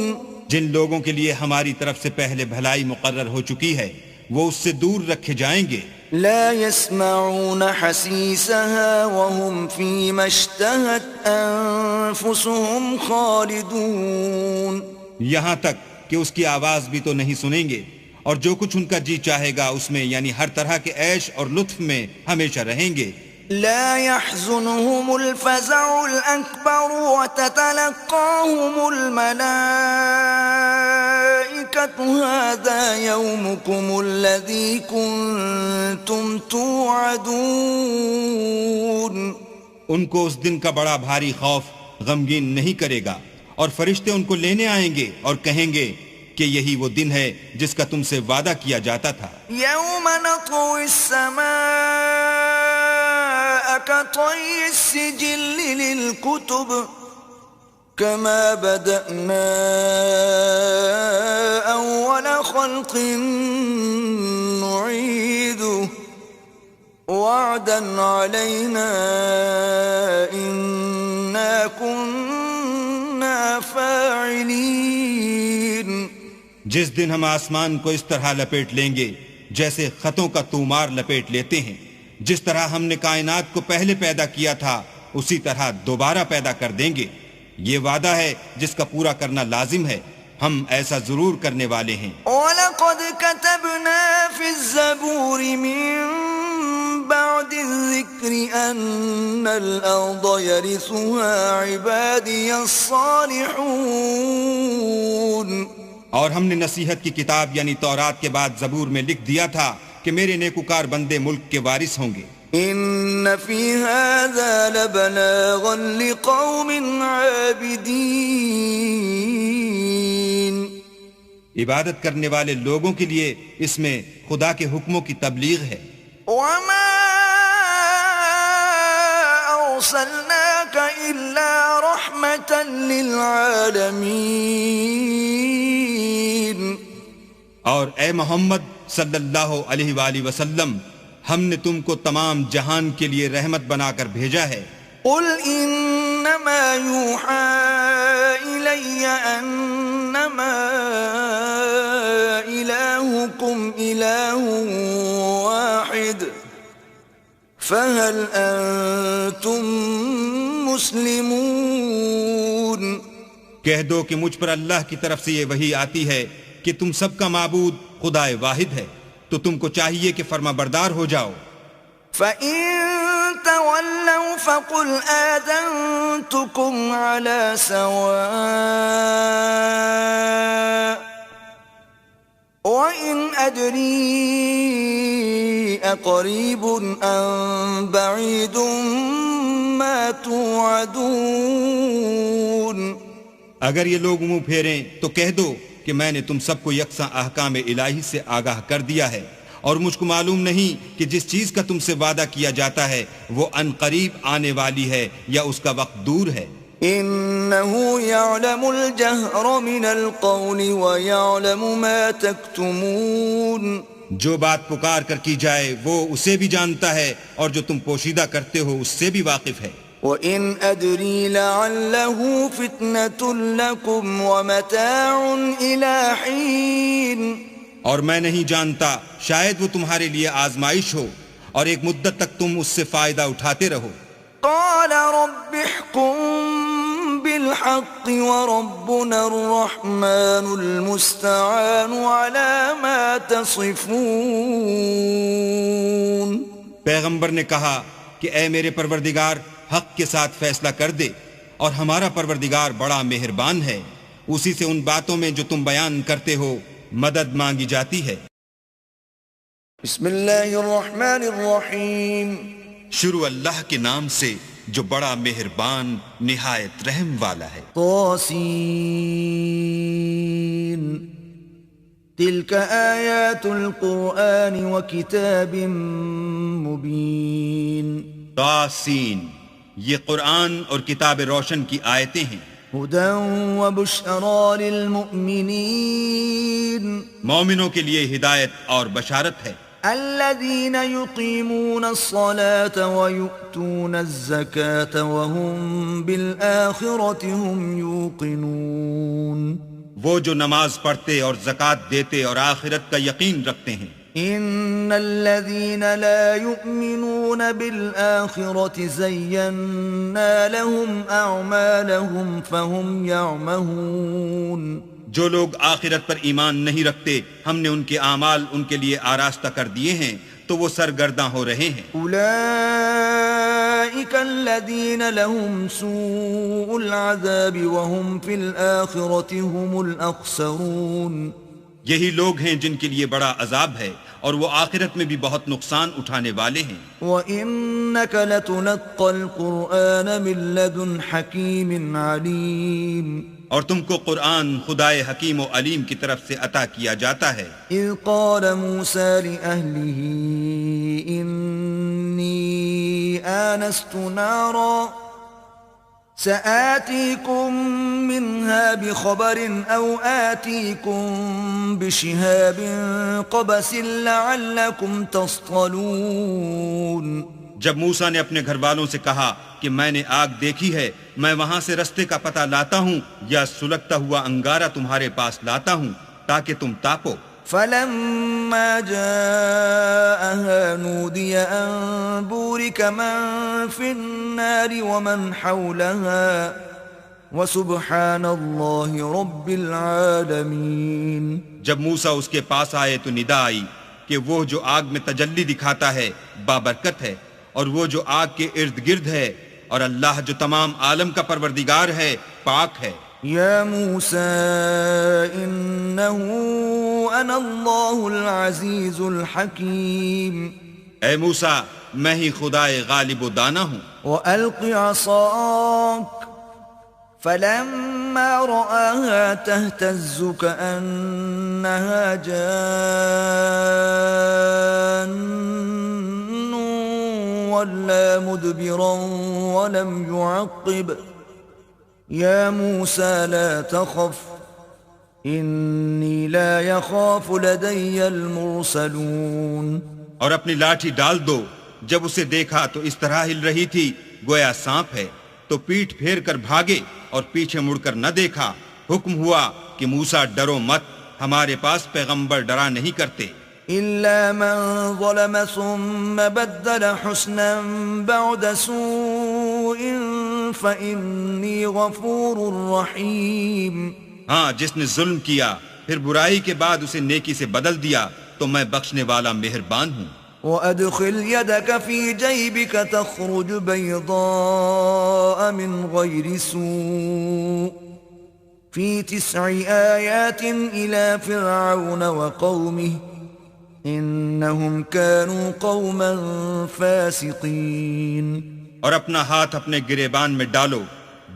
جن لوگوں کے لیے ہماری طرف سے پہلے بھلائی مقرر ہو چکی ہے وہ اس سے دور رکھے جائیں گے. لا يسمعون حسيسها وهم فيما اشتهت أنفسهم خالدون. یہاں تک کہ اس کی آواز بھی تو نہیں سنیں گے اور جو کچھ ان کا جی چاہے گا اس میں یعنی ہر طرح کے عیش اور لطف میں ہمیشہ رہیں گے. لا يحزنهم الفزع الأكبر وتتلقاهم الملائكة هذا يومكم الذي كنتم توعدون. ان کو اس دن کا بڑا بھاری خوف غمگین نہیں کرے گا اور فرشتے ان کو لینے آئیں گے اور کہیں گے کہ یہی وہ دن ہے جس کا تم سے وعدہ کیا جاتا تھا. يوم نطوي السماء كطي السجل للكتب كما بدأنا أول خلق نعيده وعدا علينا إنا كنا فاعلين. جس دن ہم آسمان کو اس طرح لپیٹ لیں گے جیسے خطوں کا تومار لپیٹ لیتے ہیں، جس طرح ہم نے کائنات کو پہلے پیدا کیا تھا اسی طرح دوبارہ پیدا کر دیں گے. یہ وعدہ ہے جس کا پورا کرنا لازم ہے، ہم ایسا ضرور کرنے والے ہیں. وَلَقَدْ كَتَبْنَا فِي الزَّبُورِ مِن بَعْدِ الذِّكْرِ أَنَّ الْأَرْضَ يَرِثُهَا عِبَادِيَ الصَّالِحُونَ. اور ہم نے نصیحت کی کتاب یعنی تورات کے بعد زبور میں لکھ دیا تھا کہ میرے نیکوکار بندے ملک کے وارث ہوں گے. ان فی هذا لبلاغا لقوم عابدین. عبادت کرنے والے لوگوں کے لیے اس میں خدا کے حکموں کی تبلیغ ہے. وما ارسلناک الا رحمتا للعالمین. اور اے محمد صلی اللہ علیہ وآلہ وسلم، ہم نے تم کو تمام جہان کے لیے رحمت بنا کر بھیجا ہے. قل انما یوحى الی انما الہکم الہ واحد فهل انتم مسلمون. کہہ دو کہ مجھ پر اللہ کی طرف سے یہ وحی آتی ہے کہ تم سب کا معبود خدا واحد ہے، تو تم کو چاہیے کہ فرما بردار ہو جاؤ. فَإِن تَوَلَّوْا فَقُلْ آذَنْتُكُمْ عَلَى سَوَاءٍ وَإِنْ أَدْرِي أَقَرِيبٌ أَمْ بَعِيدٌ مَا تُوعَدُونَ. اگر یہ لوگ منہ پھیریں تو کہہ دو کہ میں نے تم سب کو یکساں احکام الہی سے آگاہ کر دیا ہے، اور مجھ کو معلوم نہیں کہ جس چیز کا تم سے وعدہ کیا جاتا ہے وہ ان قریب آنے والی ہے یا اس کا وقت دور ہے. انه يعلم الجهر من القول ويعلم ما تكتمون. جو بات پکار کر کی جائے وہ اسے بھی جانتا ہے اور جو تم پوشیدہ کرتے ہو اس سے بھی واقف ہے. وَإِنْ أَدْرِي لَعَلَّهُ فِتْنَةٌ لَكُمْ وَمَتَاعٌ إِلَى حِينٍ. اور میں نہیں جانتا، شاید وہ تمہارے لیے آزمائش ہو اور ایک مدت تک تم اس سے فائدہ اٹھاتے رہو۔ قال رب احكم بالحق وربنا الرحمن المستعان على ما تصفون۔ پیغمبر نے کہا کہ اے میرے پروردگار حق کے ساتھ فیصلہ کر دے، اور ہمارا پروردگار بڑا مہربان ہے، اسی سے ان باتوں میں جو تم بیان کرتے ہو مدد مانگی جاتی ہے۔ بسم اللہ الرحمن الرحیم۔ شروع اللہ کے نام سے جو بڑا مہربان نہایت رحم والا ہے۔ طاسین تلک آیات القرآن وکتاب مبین۔ طاسین یہ قرآن اور کتاب روشن کی آیتیں ہیں۔ ہدی وبشری للمؤمنین مومنوں کے لیے ہدایت اور بشارت ہے۔ الذین یقیمون الصلاة ویؤتون الزکاة وهم بالآخرة هم یوقنون۔ وہ جو نماز پڑھتے اور زکوٰۃ دیتے اور آخرت کا یقین رکھتے ہیں۔ ان الذين لا يؤمنون بالآخرة زينا لهم اعمالهم فهم يعمهون۔ جو لوگ آخرت پر ایمان نہیں رکھتے ہم نے ان کے اعمال ان کے لیے آراستہ کر دیے ہیں تو وہ سرگرداں ہو رہے ہیں۔ اولئك الذين لهم سوء العذاب وهم في الآخرة هم الأخسرون۔ یہی لوگ ہیں جن کے لیے بڑا عذاب ہے اور وہ آخرت میں بھی بہت نقصان اٹھانے والے ہیں۔ وَإِنَّكَ لَتُلَقَّى الْقُرْآنَ مِن لَّدُنْ حَكِيمٍ عَلِيمٍ۔ اور تم کو قرآن خدائے حکیم و علیم کی طرف سے عطا کیا جاتا ہے۔ اذ قال موسیٰ لأہلہ انی آنست نارا سآتيكم منها بخبر أو آتيكم بشهاب قبس لعلكم تصطلون۔ جب موسیٰ نے اپنے گھر والوں سے کہا کہ میں نے آگ دیکھی ہے، میں وہاں سے رستے کا پتہ لاتا ہوں یا سلگتا ہوا انگارہ تمہارے پاس لاتا ہوں تاکہ تم تاپو۔ فلما جاءها نودي أن بورك من في النار ومن حولها وسبحان الله رب العالمين۔ جب موسیٰ اس کے پاس آئے تو ندا آئی کہ وہ جو آگ میں تجلی دکھاتا ہے بابرکت ہے، اور وہ جو آگ کے ارد گرد ہے، اور اللہ جو تمام عالم کا پروردگار ہے پاک ہے۔ یا موسیٰ انہو انا اللہ العزیز الحکیم۔ اے موسیٰ میں ہی خدائے غالب و دانا ہوں۔ وَأَلْقِ عَصَاكَ فَلَمَّا رَآهَا تَهْتَزُّ كَأَنَّهَا جَانٌّ وَلَّا مُدْبِرًا وَلَمْ يُعَقِّبْ۔ یا موسیٰ لا تخف انی لا یخاف لدی المرسلون۔ اور اپنی لاٹھی ڈال دو۔ جب اسے دیکھا تو اس طرح ہل رہی تھی گویا سانپ ہے، تو پیٹھ پھیر کر بھاگے اور پیچھے مڑ کر نہ دیکھا۔ حکم ہوا کہ موسیٰ ڈرو مت، ہمارے پاس پیغمبر ڈرا نہیں کرتے۔ إلا من ظلم ثم بدل حسنا بعد سوء فإني غفور رحيم۔ ہاں، جس نے ظلم کیا پھر برائی کے بعد اسے نیکی سے بدل دیا تو میں بخشنے والا مہربان ہوں۔ وَأَدْخِلْ يَدَكَ فِي جَيْبِكَ تَخْرُجْ بَيْضَاءَ مِنْ غَيْرِ سُوءٍ فِي 9 آيَاتٍ إِلَى فِرْعَوْنَ وَقَوْمِهِ إِنَّهُمْ كَانُوا قَوْمًا فَاسِقِينَ۔ اور اپنا ہاتھ اپنے گریبان میں ڈالو،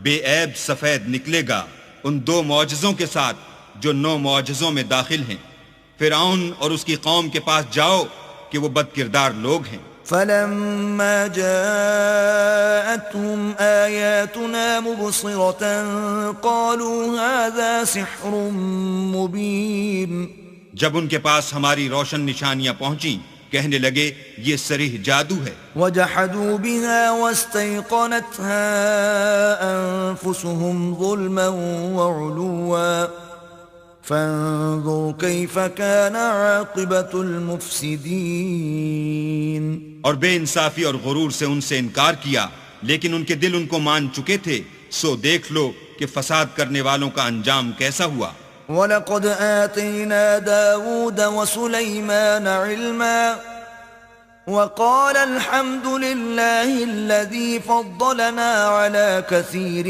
بے عیب سفید نکلے گا ان 2 معجزوں کے ساتھ جو 9 معجزوں میں داخل ہیں۔ فرعون اور اس کی قوم کے پاس جاؤ کہ وہ بد کردار لوگ ہیں۔ فَلَمَّا جَاءَتْهُمْ آيَاتُنَا مُبْصِرَةً قَالُوا هَذَا سِحْرٌ مُبِينٌ۔ جب ان کے پاس ہماری روشن نشانیاں پہنچیں کہنے لگے یہ صریح جادو ہے۔ وَجَحَدُوا بِهَا وَاسْتَيْقَنَتْهَا أَنفُسُهُمْ ظُلْمًا وَعُلُوًّا فانظر كيف كان عاقبة المفسدين. اور بے انصافی اور غرور سے ان سے انکار کیا، لیکن ان کے دل ان کو مان چکے تھے، سو دیکھ لو کہ فساد کرنے والوں کا انجام کیسا ہوا. وَلَقَدْ آتَيْنَا دَاوُودَ وَسُلَيْمَانَ عِلْمًا وَقَالَ الْحَمْدُ لِلَّهِ الَّذِي فَضَّلَنَا عَلَى كَثِيرٍ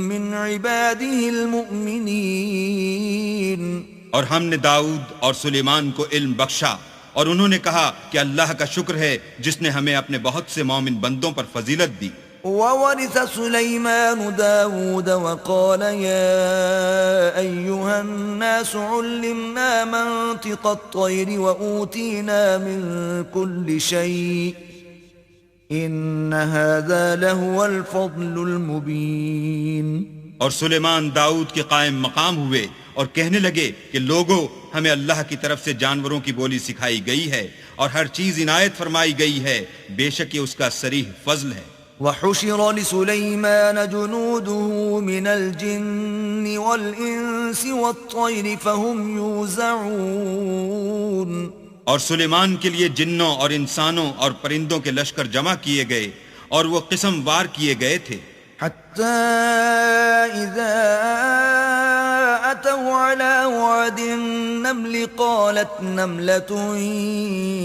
مِّنْ عِبَادِهِ الْمُؤْمِنِينَ. اور ہم نے داؤد اور سلیمان کو علم بخشا، اور انہوں نے کہا کہ اللہ کا شکر ہے جس نے ہمیں اپنے بہت سے مومن بندوں پر فضیلت دی. وورث سليمان داود وقال يا أيها الناس علمنا منطق الطير وأوتينا من كل شيء إن هذا لهو الفضل المبين. اور سلیمان داؤد کے قائم مقام ہوئے اور کہنے لگے کہ لوگو، ہمیں اللہ کی طرف سے جانوروں کی بولی سکھائی گئی ہے اور ہر چیز عنایت فرمائی گئی ہے، بے شک یہ اس کا صریح فضل ہے. وحشر لسليمان جنوده من الجن والإنس والطير فهم يوزعون. اور سلیمان کے لیے جنوں اور انسانوں اور پرندوں کے لشکر جمع کیے گئے اور وہ قسم وار کیے گئے تھے. حتى إذا أتوا على وعد النمل قالت نملة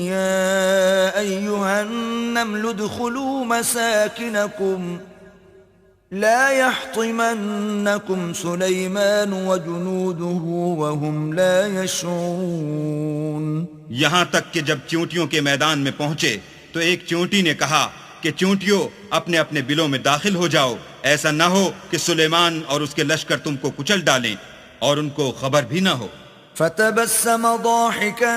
يا أيها النمل ادخلوا مساكنكم لا يحطمنكم سليمان وجنوده وهم لا يشعرون. یہاں تک کہ جب چیونٹیوں کے میدان میں پہنچے تو ایک چیونٹی نے کہا کہ چیونٹیوں اپنے اپنے بلوں میں داخل ہو جاؤ، ایسا نہ ہو کہ سلیمان اور اس کے لشکر تم کو کچل ڈالیں اور ان کو خبر بھی نہ ہو. فتبسم ضاحكا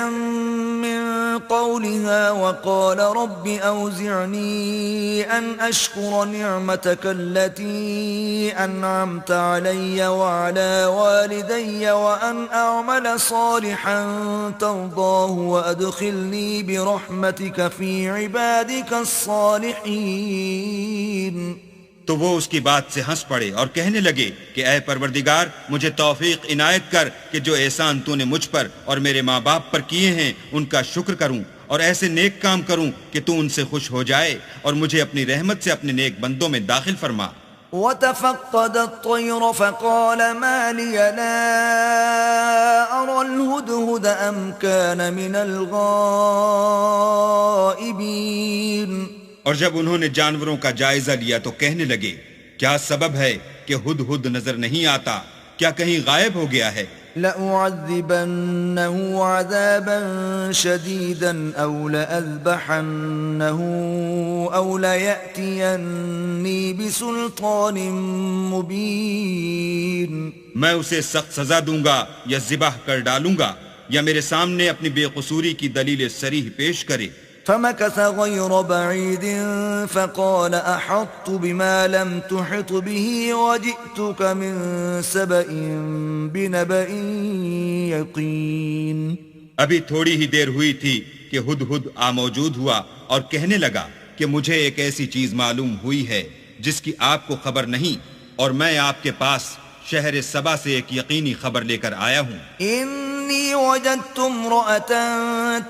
من قولها وقال رب أوزعني أن أشكر نعمتك التي أنعمت علي وعلى والدي وأن أعمل صالحا ترضاه وأدخلني برحمتك في عبادك الصالحين. تو وہ اس کی بات سے ہنس پڑے اور کہنے لگے کہ اے پروردگار، مجھے توفیق عنایت کر کہ جو احسان تو نے مجھ پر اور میرے ماں باپ پر کیے ہیں ان کا شکر کروں اور ایسے نیک کام کروں کہ تو ان سے خوش ہو جائے اور مجھے اپنی رحمت سے اپنے نیک بندوں میں داخل فرما. وتفقد الطير فقال ما لي لا أرى الهدهد أم كان من الغائبين. اور جب انہوں نے جانوروں کا جائزہ لیا تو کہنے لگے کیا سبب ہے کہ ہدہد نظر نہیں آتا، کیا کہیں غائب ہو گیا ہے؟ لأعذبنه عذابا شديدا أو لأذبحنه أو ليأتيني بسلطان مبين. میں اسے سخت سزا دوں گا یا ذبح کر ڈالوں گا یا میرے سامنے اپنی بے قصوری کی دلیل صریح پیش کرے. فمكث غير بعيد فقال أحطت بما لم تحط به وجئتك من سبأ بنبأ يقين. ابھی تھوڑی ہی دیر ہوئی تھی کہ ہدہد موجود ہوا اور کہنے لگا کہ مجھے ایک ایسی چیز معلوم ہوئی ہے جس کی آپ کو خبر نہیں، اور میں آپ کے پاس شہر سبا سے ایک یقینی خبر لے کر آیا ہوں. إني وجدت امرأة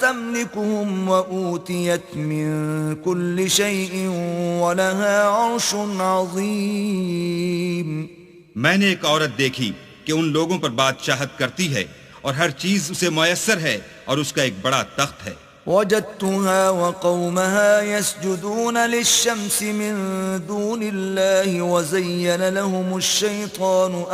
تملكهم وأوتيت من كل شيء ولها عرش عظيم. میں نے ایک عورت دیکھی کہ ان لوگوں پر بادشاہت کرتی ہے اور ہر چیز اسے میسر ہے اور اس کا ایک بڑا تخت ہے. وجدتها وقومها يسجدون للشمس من دون الله وزين لهم الشيطان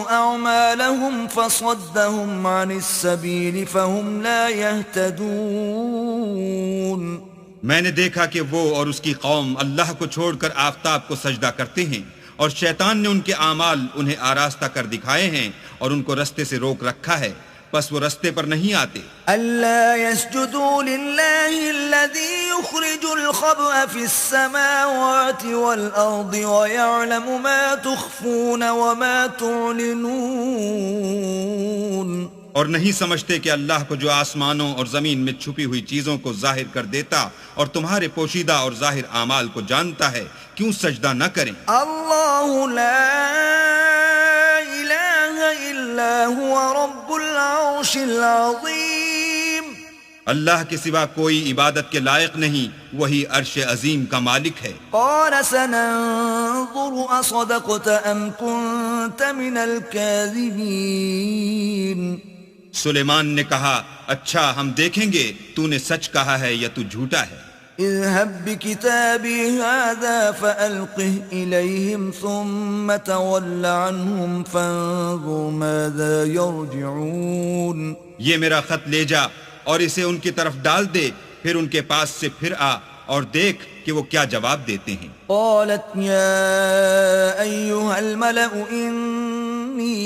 أعمالهم فصدهم عن السبيل فهم لا يهتدون. میں نے دیکھا کہ وہ اور اس کی قوم اللہ کو چھوڑ کر آفتاب کو سجدہ کرتے ہیں اور شیطان نے ان کے اعمال انہیں آراستہ کر دکھائے ہیں اور ان کو رستے سے روک رکھا ہے، بس وہ رستے پر نہیں آتے. ألا يسجدوا لله الذي يخرج الخبأ في السماوات والأرض ويعلم ما تخفون وما تعلنون. اور نہیں سمجھتے کہ اللہ کو جو آسمانوں اور زمین میں چھپی ہوئی چیزوں کو ظاہر کر دیتا اور تمہارے پوشیدہ اور ظاہر اعمال کو جانتا ہے، کیوں سجدہ نہ کریں؟ اللہ لا الہ الا هو رب العرش العظیم، اللہ کے سوا کوئی عبادت کے لائق نہیں، وہی عرش عظیم کا مالک ہے۔ قال سننظر اصدقت ام كنت من الكاذبین، سلیمان نے کہا اچھا ہم دیکھیں گے تو نے سچ کہا ہے یا تو جھوٹا ہے۔ اذهب بكتابي هذا فألقه إليهم ثم تول عنهم فانظر ماذا يرجعون، یہ میرا خط لے جا اور اسے ان کی طرف ڈال دے، پھر ان کے پاس سے پھر آ اور دیکھ کہ وہ کیا جواب دیتے ہیں۔ قالت يا أيها الملأ إني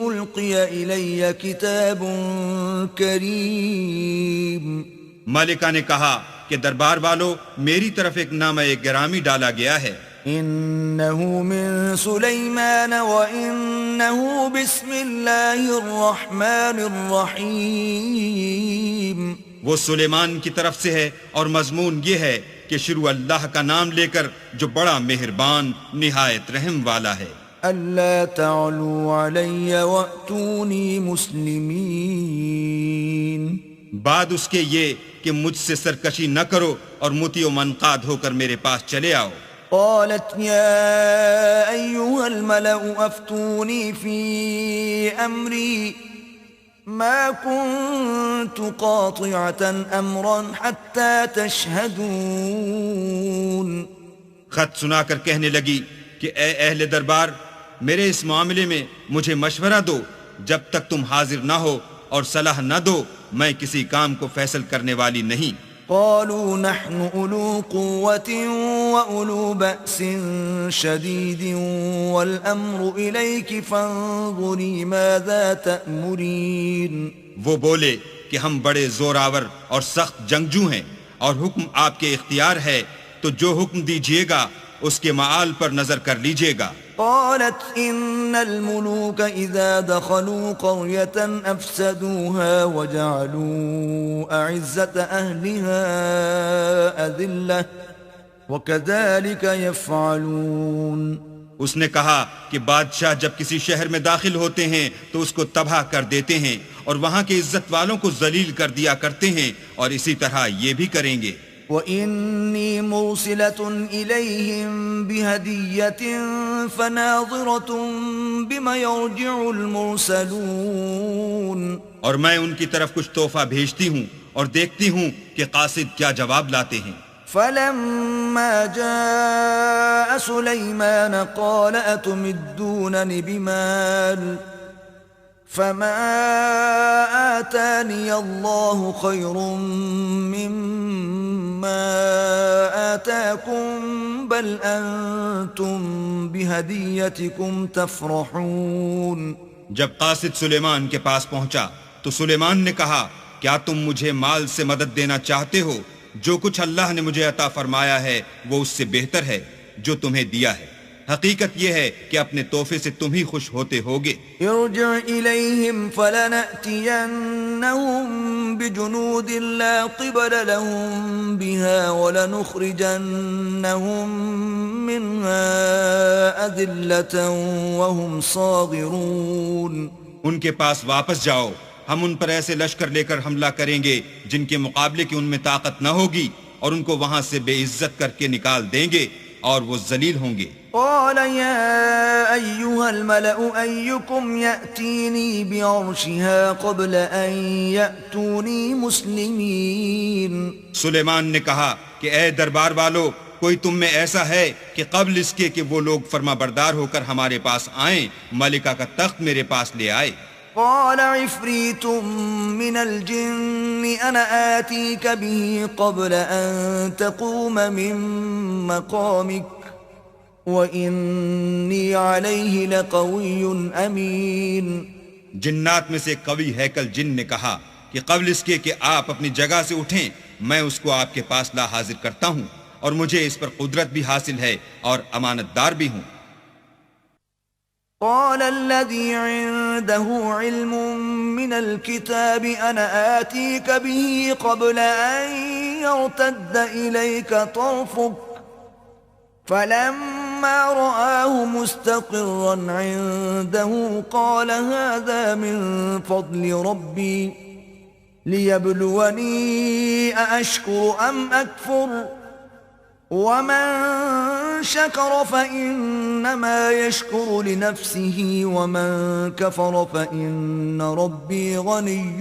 ألقي إلي كتاب كريم، مالکہ نے کہا کہ دربار والو میری طرف ایک نامہ گرامی ڈالا گیا ہے، إنه من سليمان وإنه بسم الله الرحمن الرحيم، وہ سلیمان کی طرف سے ہے اور مضمون یہ ہے کہ شروع اللہ کا نام لے کر جو بڑا مہربان نہایت رحم والا ہے۔ ألا تعلوا علي وأتوني مسلمين، بعد اس کے یہ کہ مجھ سے سرکشی نہ کرو اور مطیع و منقاد ہو کر میرے پاس چلے آؤ۔ قالت يا أيها الملأ أفتوني في أمري ما كنت قاطعة أمرا حتى تشهدون، خط سنا کر کہنے لگی کہ اے اہل دربار میرے اس معاملے میں مجھے مشورہ دو، جب تک تم حاضر نہ ہو اور صلاح نہ دو میں کسی کام کو فیصل کرنے والی نہیں۔ قالوا نحن أولو قوة وأولو بأس شديد والأمر إليك فانظري ماذا تأمرين، وہ بولے کہ ہم بڑے زور آور اور سخت جنگجو ہیں اور حکم آپ کے اختیار ہے، تو جو حکم دیجیے گا اس کے معال پر نظر کر لیجیے گا۔ قالت إن الملوك إذا دخلوا قرية أفسدوها وجعلوا أعزة أهلها أذلة وكذلك يفعلون، اس نے کہا کہ بادشاہ جب کسی شہر میں داخل ہوتے ہیں تو اس کو تباہ کر دیتے ہیں اور وہاں کے عزت والوں کو ذلیل کر دیا کرتے ہیں، اور اسی طرح یہ بھی کریں گے۔ وَإِنِّي مُرْسِلَةٌ إِلَيْهِمْ بِهَدِيَّةٍ فَنَاظِرَةٌ بِمَ يَرْجِعُ الْمُرْسَلُونَ، اور میں ان کی طرف کچھ تحفہ بھیجتی ہوں اور دیکھتی ہوں کہ قاصد کیا جواب لاتے ہیں۔ فَلَمَّا جَاءَ سُلَيْمَانَ قَالَ أَتُمِدُّونَنِ بِمَالٍ فَمَا آتَانِيَ اللَّهُ خَيْرٌ مِّمَّا آتَاكُمْ بَلْ أَنْتُمْ بِهَدِيَّتِكُمْ تَفْرَحُونَ، جب قاصد سلیمان کے پاس پہنچا تو سلیمان نے کہا کیا تم مجھے مال سے مدد دینا چاہتے ہو؟ جو کچھ اللہ نے مجھے عطا فرمایا ہے وہ اس سے بہتر ہے جو تمہیں دیا ہے، حقیقت یہ ہے کہ اپنے تحفے سے تم ہی خوش ہوتے ہوگے۔ ارجع إليهم فلنأتينهم بجنود لا قبل لهم بها ولنخرجنهم منها أذلة وهم صاغرون، ان کے پاس واپس جاؤ، ہم ان پر ایسے لشکر لے کر حملہ کریں گے جن کے مقابلے کی ان میں طاقت نہ ہوگی، اور ان کو وہاں سے بے عزت کر کے نکال دیں گے اور وہ ذلیل ہوں گے۔ قال يا أيها الملأ أيكم يأتيني بعرشها قبل أن يأتوني مسلمين، سلیمان نے کہا کہ اے دربار والو کوئی تم میں ایسا ہے کہ قبل اس کے کہ وہ لوگ فرما بردار ہو کر ہمارے پاس آئیں ملکہ کا تخت میرے پاس لے آئے۔ قال عفريت من الجن أنا آتيك به قبل أن تقوم من مقامك وإني عليه لقوي أمين، جنات میں سے قوی ہیکل جن نے کہا کہ قبل اس کے کہ آپ اپنی جگہ سے اٹھیں میں اس کو آپ کے پاس لا حاضر کرتا ہوں، اور مجھے اس پر قدرت بھی حاصل ہے اور امانت دار بھی ہوں۔ قال الذي عنده علم من الكتاب أنا آتيك به قبل أن يرتد إليك طرفك فلما رآه مستقرا عنده قال هذا من فضل ربي ليبلوني أأشكر أم أكفر ومن شكر فإنما يشكر لنفسه ومن كفر فإن ربي غني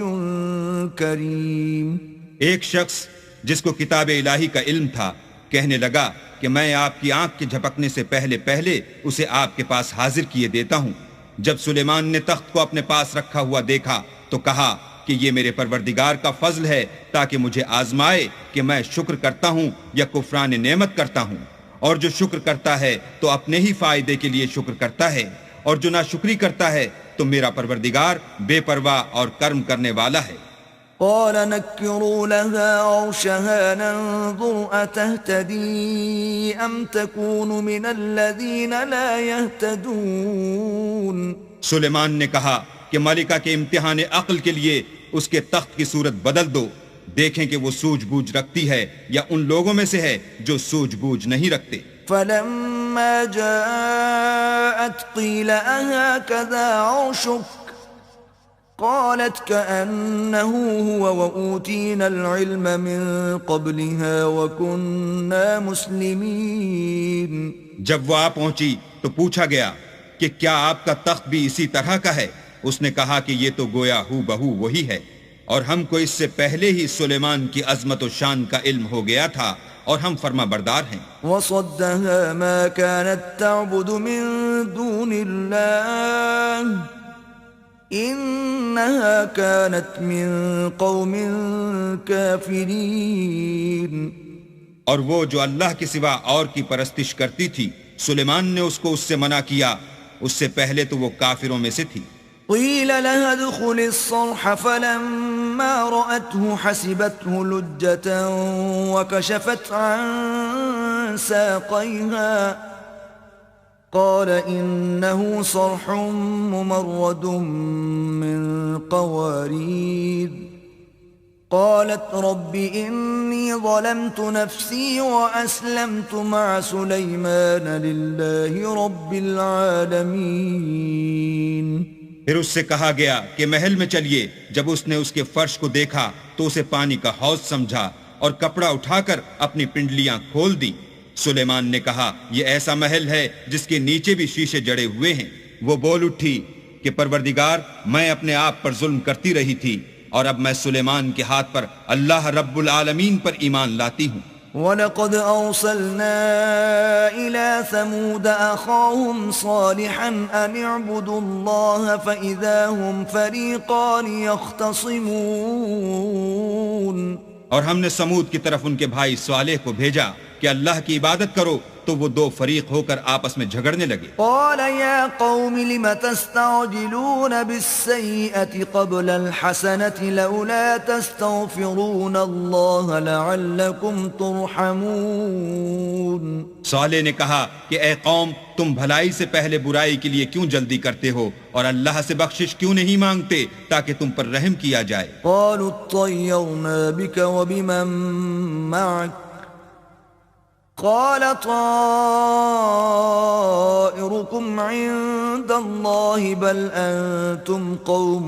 كريم. ایک شخص جس کو کتاب الہی کا علم تھا کہنے لگا کہ میں آپ کی آنکھ کے جھپکنے سے پہلے پہلے اسے آپ کے پاس حاضر کیے دیتا ہوں. جب سلیمان نے تخت کو اپنے پاس رکھا ہوا دیکھا تو کہا کہ یہ میرے پروردگار کا فضل ہے تاکہ مجھے آزمائے کہ میں شکر کرتا ہوں یا کفران نعمت کرتا ہوں، اور جو شکر کرتا ہے تو اپنے ہی فائدے کے لیے شکر کرتا ہے، اور جو ناشکری کرتا ہے تو میرا پروردگار بے پرواہ اور کرم کرنے والا ہے. قال نكروا لها عرشها ننظر أتهتدي أم تكون من الذين لا يهتدون. سلیمان نے کہا کہ ملکہ کے امتحان عقل کے لیے اس کے تخت کی صورت بدل دو، دیکھیں کہ وہ سوجھ بوجھ رکھتی ہے یا ان لوگوں میں سے ہے جو سوجھ بوجھ نہیں رکھتے. فلما جاءت قيل أهكذا عرشك قالت كأنه هو وأوتينا العلم من قبلها وكنا مسلمين. جب وہ آ پہنچی تو پوچھا گیا کہ کیا آپ کا تخت بھی اسی طرح کا ہے؟ اس نے کہا کہ یہ تو گویا ہو بہو وہی ہے، اور ہم کو اس سے پہلے ہی سلیمان کی عظمت و شان کا علم ہو گیا تھا اور ہم فرما بردار ہیں. وصدها ما كانت تعبد من دون الله إنها كانت من قوم كافرين. اور وہ جو اللہ کے سوا اور کی پرستش کرتی تھی سلیمان نے اس کو اس سے منع کیا، اس سے پہلے تو وہ کافروں میں سے تھی. قيل لها ادخل الصرح فلما رأته حسبته لجة وكشفت عن ساقيها قال إنه صرح ممرد من قوارير قالت رب إني ظلمت نفسي وأسلمت مع سليمان لله رب العالمين. پھر اس سے کہا گیا کہ محل میں چلیے. جب اس نے اس کے فرش کو دیکھا تو اسے پانی کا حوض سمجھا اور کپڑا اٹھا کر اپنی پنڈلیاں کھول دی. سلیمان نے کہا یہ ایسا محل ہے جس کے نیچے بھی شیشے جڑے ہوئے ہیں. وہ بول اٹھی کہ پروردگار میں اپنے آپ پر ظلم کرتی رہی تھی اور اب میں سلیمان کے ہاتھ پر اللہ رب العالمین پر ایمان لاتی ہوں. وَلَقَدْ أَرْسَلْنَا إِلَى ثَمُودَ أَخَاهُمْ صَالِحًا أَنِ اعْبُدُوا اللَّهَ فَإِذَا هُمْ فَرِيقَانِ يَخْتَصِمُونَ. اور ہم نے سمود کی طرف ان کے بھائی صالح کو بھیجا کہ اللہ کی عبادت کرو تو وہ دو فریق ہو کر آپس میں جھگڑنے لگے. قال يا قوم لم تستعجلون بالسيئة قبل الحسنة لولا تستغفرون الله لعلكم ترحمون. صالح نے کہا کہ اے قوم تم بھلائی سے پہلے برائی کے لیے کیوں جلدی کرتے ہو اور اللہ سے بخشش کیوں نہیں مانگتے تاکہ تم پر رحم کیا جائے. قالوا اطيرنا بك وبمن معك قال طائركم عند الله بل أنتم قوم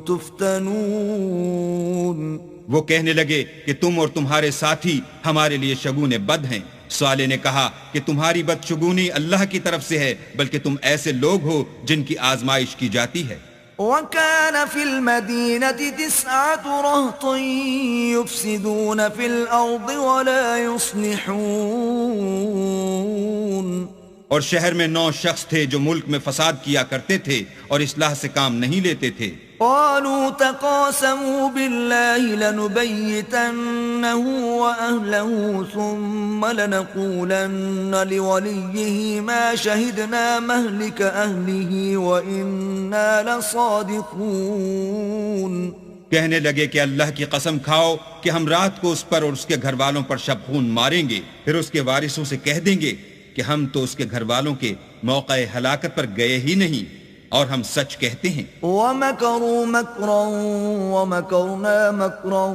تفتنون. وہ کہنے لگے کہ تم اور تمہارے ساتھی ہمارے لیے شگون بد ہیں. صالح نے کہا کہ تمہاری بدشگونی اللہ کی طرف سے ہے بلکہ تم ایسے لوگ ہو جن کی آزمائش کی جاتی ہے. وكان في المدينة 9 رهط يفسدون في الأرض ولا يصلحون. اور شہر میں 9 شخص تھے جو ملک میں فساد کیا کرتے تھے اور اصلاح سے کام نہیں لیتے تھے. قالوا تقاسموا بالله لنبيتنه وأهله ثم لنقولن لوليه ما شهدنا مهلك أهله وإنا لصادقون. کہنے لگے کہ اللہ کی قسم کھاؤ کہ ہم رات کو اس پر اور اس کے گھر والوں پر شب خون ماریں گے، پھر اس کے وارثوں سے کہہ دیں گے کہ کہ ہم تو اس کے گھر والوں کے موقع ہلاکت پر گئے ہی نہیں اور ہم سچ کہتے ہیں. وَمَكَرُوا مَكْرًا وَمَكَرْنَا مَكْرًا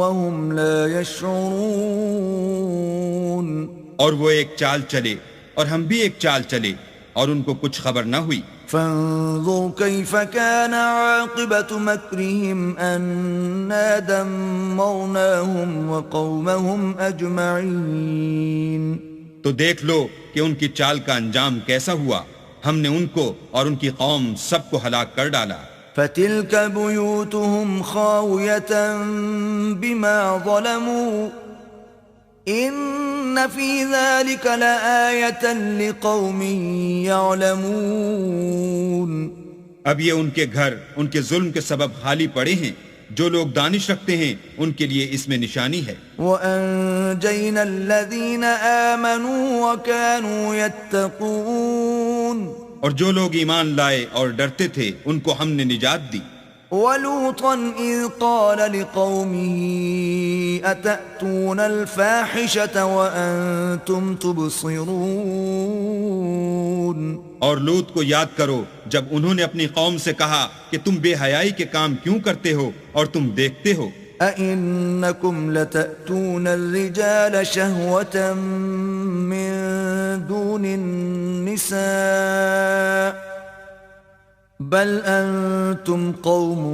وَهُمْ لَا يَشْعُرُونَ. اور وہ ایک چال چلے اور ہم بھی ایک چال چلے اور ان کو کچھ خبر نہ ہوئی. فانظر كيف كان عاقبة مكرهم أنا دمرناهم وقومهم أجمعين. تو دیکھ لو کہ ان کی چال کا انجام کیسا ہوا. ہم نے ان کو اور ان کی قوم سب کو ہلاک کر ڈالا. فتلك بيوتهم خاوية بما ظلموا إن في ذلك لآية لقوم يعلمون. اب یہ ان کے گھر ان کے ظلم کے سبب خالی پڑے ہیں. جو لوگ دانش رکھتے ہیں ان کے لیے اس میں نشانی ہے. وَأَنجَيْنَا الَّذِينَ آمَنُوا وَكَانُوا يَتَّقُونَ. اور جو لوگ ایمان لائے اور ڈرتے تھے ان کو ہم نے نجات دی. وَلُوطًا إِذْ قَالَ لِقَوْمِهِ أَتَأْتُونَ الْفَاحِشَةَ وَأَنْتُمْ تُبْصِرُونَ. اور لوط کو یاد کرو جب انہوں نے اپنی قوم سے کہا کہ تم بے حیائی کے کام کیوں کرتے ہو اور تم دیکھتے ہو. أَإِنَّكُمْ لَتَأْتُونَ الرِّجَالَ شَهْوَةً مِّن دُونِ النِّسَاءِ بَلْ أَنْتُمْ قَوْمٌ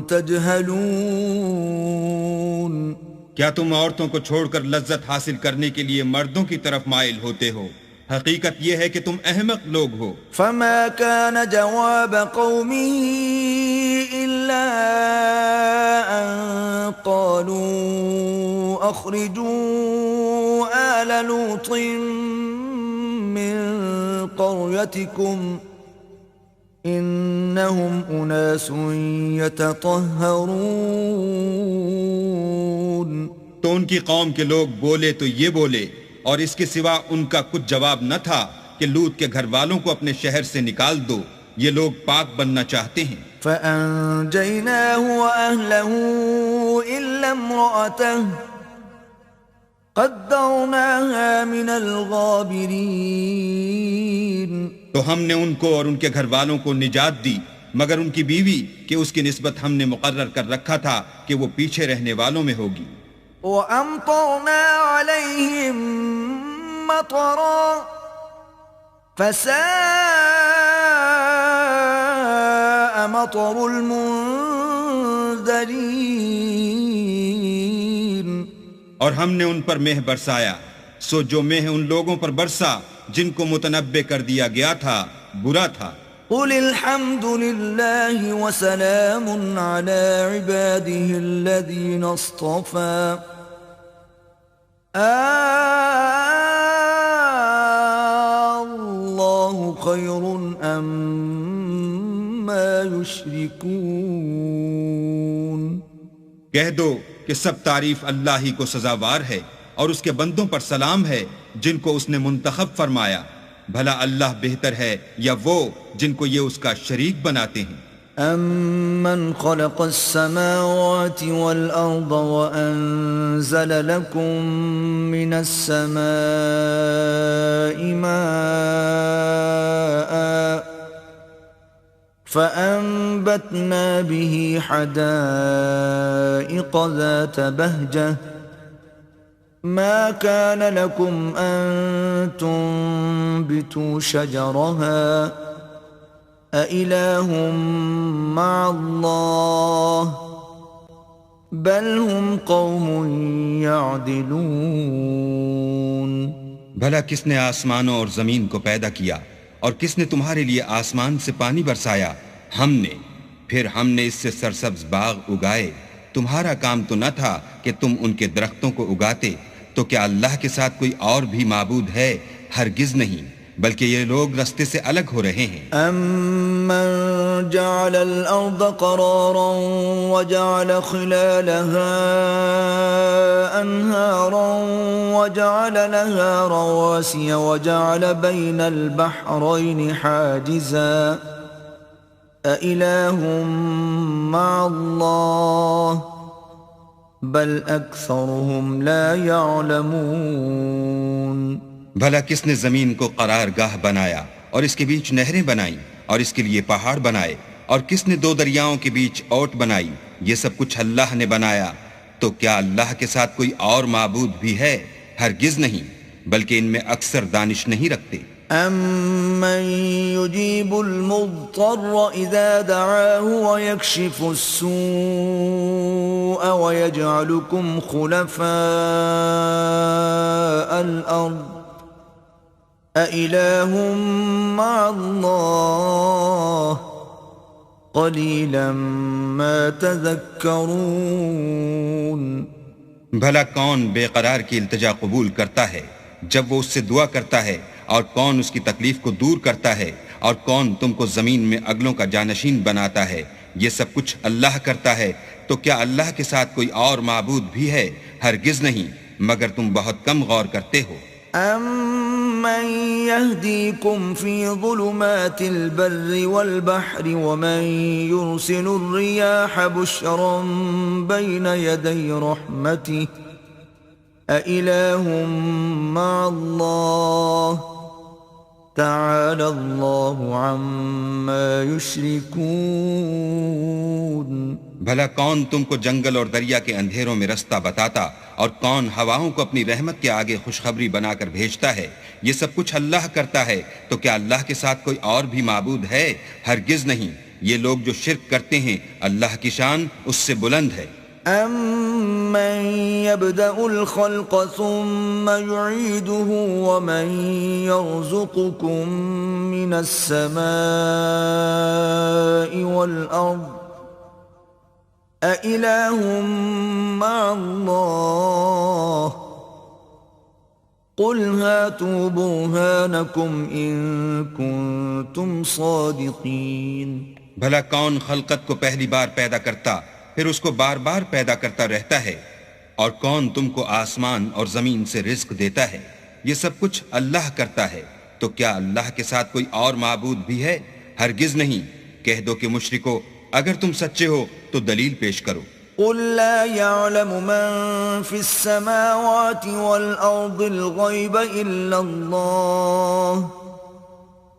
تَجْهَلُونَ. کیا تم عورتوں کو چھوڑ کر لذت حاصل کرنے کے لیے مردوں کی طرف مائل ہوتے ہو؟ حقیقت یہ ہے کہ تم احمق لوگ ہو. فما كان جواب قومه إلا أن قالوا أخرجوا آل لوط من قريتكم إنهم أناس يتطهرون. تو ان کی قوم کے لوگ بولے تو یہ بولے اور اس کے سوا ان کا کچھ جواب نہ تھا کہ لوط کے گھر والوں کو اپنے شہر سے نکال دو، یہ لوگ پاک بننا چاہتے ہیں. فَأَنْجَيْنَاهُ وَأَهْلَهُ إِلَّا امْرَأَتَهُ قَدَّرْنَاهَا مِنَ الْغَابِرِينَ. تو ہم نے ان کو اور ان کے گھر والوں کو نجات دی مگر ان کی بیوی کہ اس کی نسبت ہم نے مقرر کر رکھا تھا کہ وہ پیچھے رہنے والوں میں ہوگی. وَأَمْطَرْنَا عَلَيْهِمْ مَطَرًا فَسَاءَ مَطَرُ الْمُنذَرِينَ. اور ہم نے ان پر مہ برسایا سو جو مہ ان لوگوں پر برسا جن کو متنبع کر دیا گیا تھا برا تھا. قُلِ الْحَمْدُ لِلَّهِ وَسَلَامٌ عَلَى عِبَادِهِ الَّذِينَ اصْطَفَى اللَّهُ خَيْرٌ أَمَّا يُشْرِكُونَ. کہہ دو کہ سب تعریف اللہ ہی کو سزاوار ہے اور اس کے بندوں پر سلام ہے جن کو اس نے منتخب فرمایا. بھلا اللہ بہتر ہے یا وہ جن کو یہ اس کا شریک بناتے ہیں. أَمَّنْ خَلَقَ السَّمَاوَاتِ وَالْأَرْضَ وَأَنزَلَ لَكُم مِّنَ السَّمَاءِ مَاءً فَأَنبَتْنَا بِهِ حَدَائِقَ ذَاتَ بَهْجَةٍ ما كان لكم أن تنبتوا شجرها أإله مع الله بل هم قوم يعدلون. بھلا کس نے آسمانوں اور زمین کو پیدا کیا اور کس نے تمہارے لیے آسمان سے پانی برسایا؟ ہم نے. پھر ہم نے اس سے سرسبز باغ اگائے. تمہارا کام تو نہ تھا کہ تم ان کے درختوں کو اگاتے. تو کیا اللہ کے ساتھ کوئی اور بھی معبود ہے؟ ہرگز نہیں، بلکہ یہ لوگ رستے سے الگ ہو رہے ہیں. أَمَّنْ جَعَلَ الْأَرْضَ قَرَارًا وَجَعَلَ خِلَالَهَا أَنْهَارًا وَجَعَلَ لَهَا رَوَاسِيَ وَجَعَلَ بَيْنَ الْبَحْرَيْنِ حَاجِزًا أَإِلَهٌ مَّعَ اللَّهِ بل اکثرهم لا يعلمون. بھلا کس نے زمین کو قرار گاہ بنایا اور اس کے بیچ نہریں بنائیں اور اس کے لیے پہاڑ بنائے اور کس نے دو دریاؤں کے بیچ اوٹ بنائی؟ یہ سب کچھ اللہ نے بنایا، تو کیا اللہ کے ساتھ کوئی اور معبود بھی ہے؟ ہرگز نہیں، بلکہ ان میں اکثر دانش نہیں رکھتے۔ أَمَّن يُجِيبُ الْمُضْطَرَّ إِذَا دَعَاهُ وَيَكْشِفُ السُّوءَ وَيَجْعَلُكُمْ خُلَفَاءَ الْأَرْضِ أَإِلَٰهٌ مَّعَ اللَّهِ قَلِيلًا مَّا تَذَكَّرُونَ۔ بھلا کون بے قرار کی التجا قبول کرتا ہے جب وہ اس سے دعا کرتا ہے، اور کون اس کی تکلیف کو دور کرتا ہے، اور کون تم کو زمین میں اگلوں کا جانشین بناتا ہے؟ یہ سب کچھ اللہ کرتا ہے، تو کیا اللہ کے ساتھ کوئی اور معبود بھی ہے؟ ہرگز نہیں، مگر تم بہت کم غور کرتے ہو۔ أَمَّن يَهْدِيكُمْ فِي ظُلُمَاتِ الْبَرِّ وَالْبَحْرِ وَمَن يُرْسِلُ الرِّيَاحَ بُشْرًا بَيْنَ يَدَيْ رَحْمَتِهِ أَإِلَٰهٌ مَّعَ اللَّهِ تَعَالَى اللَّهُ عَمَّا يُشْرِكُونَ۔ بھلا کون تم کو جنگل اور دریا کے اندھیروں میں رستہ بتاتا، اور کون ہواؤں کو اپنی رحمت کے آگے خوشخبری بنا کر بھیجتا ہے؟ یہ سب کچھ اللہ کرتا ہے، تو کیا اللہ کے ساتھ کوئی اور بھی معبود ہے؟ ہرگز نہیں، یہ لوگ جو شرک کرتے ہیں اللہ کی شان اس سے بلند ہے۔ أَمَّن يَبْدَأُ الْخَلْقَ ثُمَّ يُعِيدُهُ وَمَن يَرْزُقُكُم مِّنَ السَّمَاءِ وَالْأَرْضِ أَإِلَٰهٌ مَّعَ اللَّهِ قُلْ هَاتُوا بُرْهَانَكُمْ إِن كُنتُمْ صَادِقِينَ۔ بھلا کون خلقت کو پہلی بار پیدا کرتا پھر اس کو بار بار پیدا کرتا رہتا ہے؟ اور کون تم کو آسمان اور زمین سے رزق دیتا ہے؟ یہ سب کچھ اللہ کرتا ہے، تو کیا اللہ کے ساتھ کوئی اور معبود بھی ہے؟ ہرگز نہیں۔ کہہ دو کہ مشرکو، اگر تم سچے ہو تو دلیل پیش کرو۔ قُل لَّا يَعْلَمُ مَن فِي السَّمَاوَاتِ وَالْأَرْضِ الْغَيْبَ إِلَّا اللَّهُ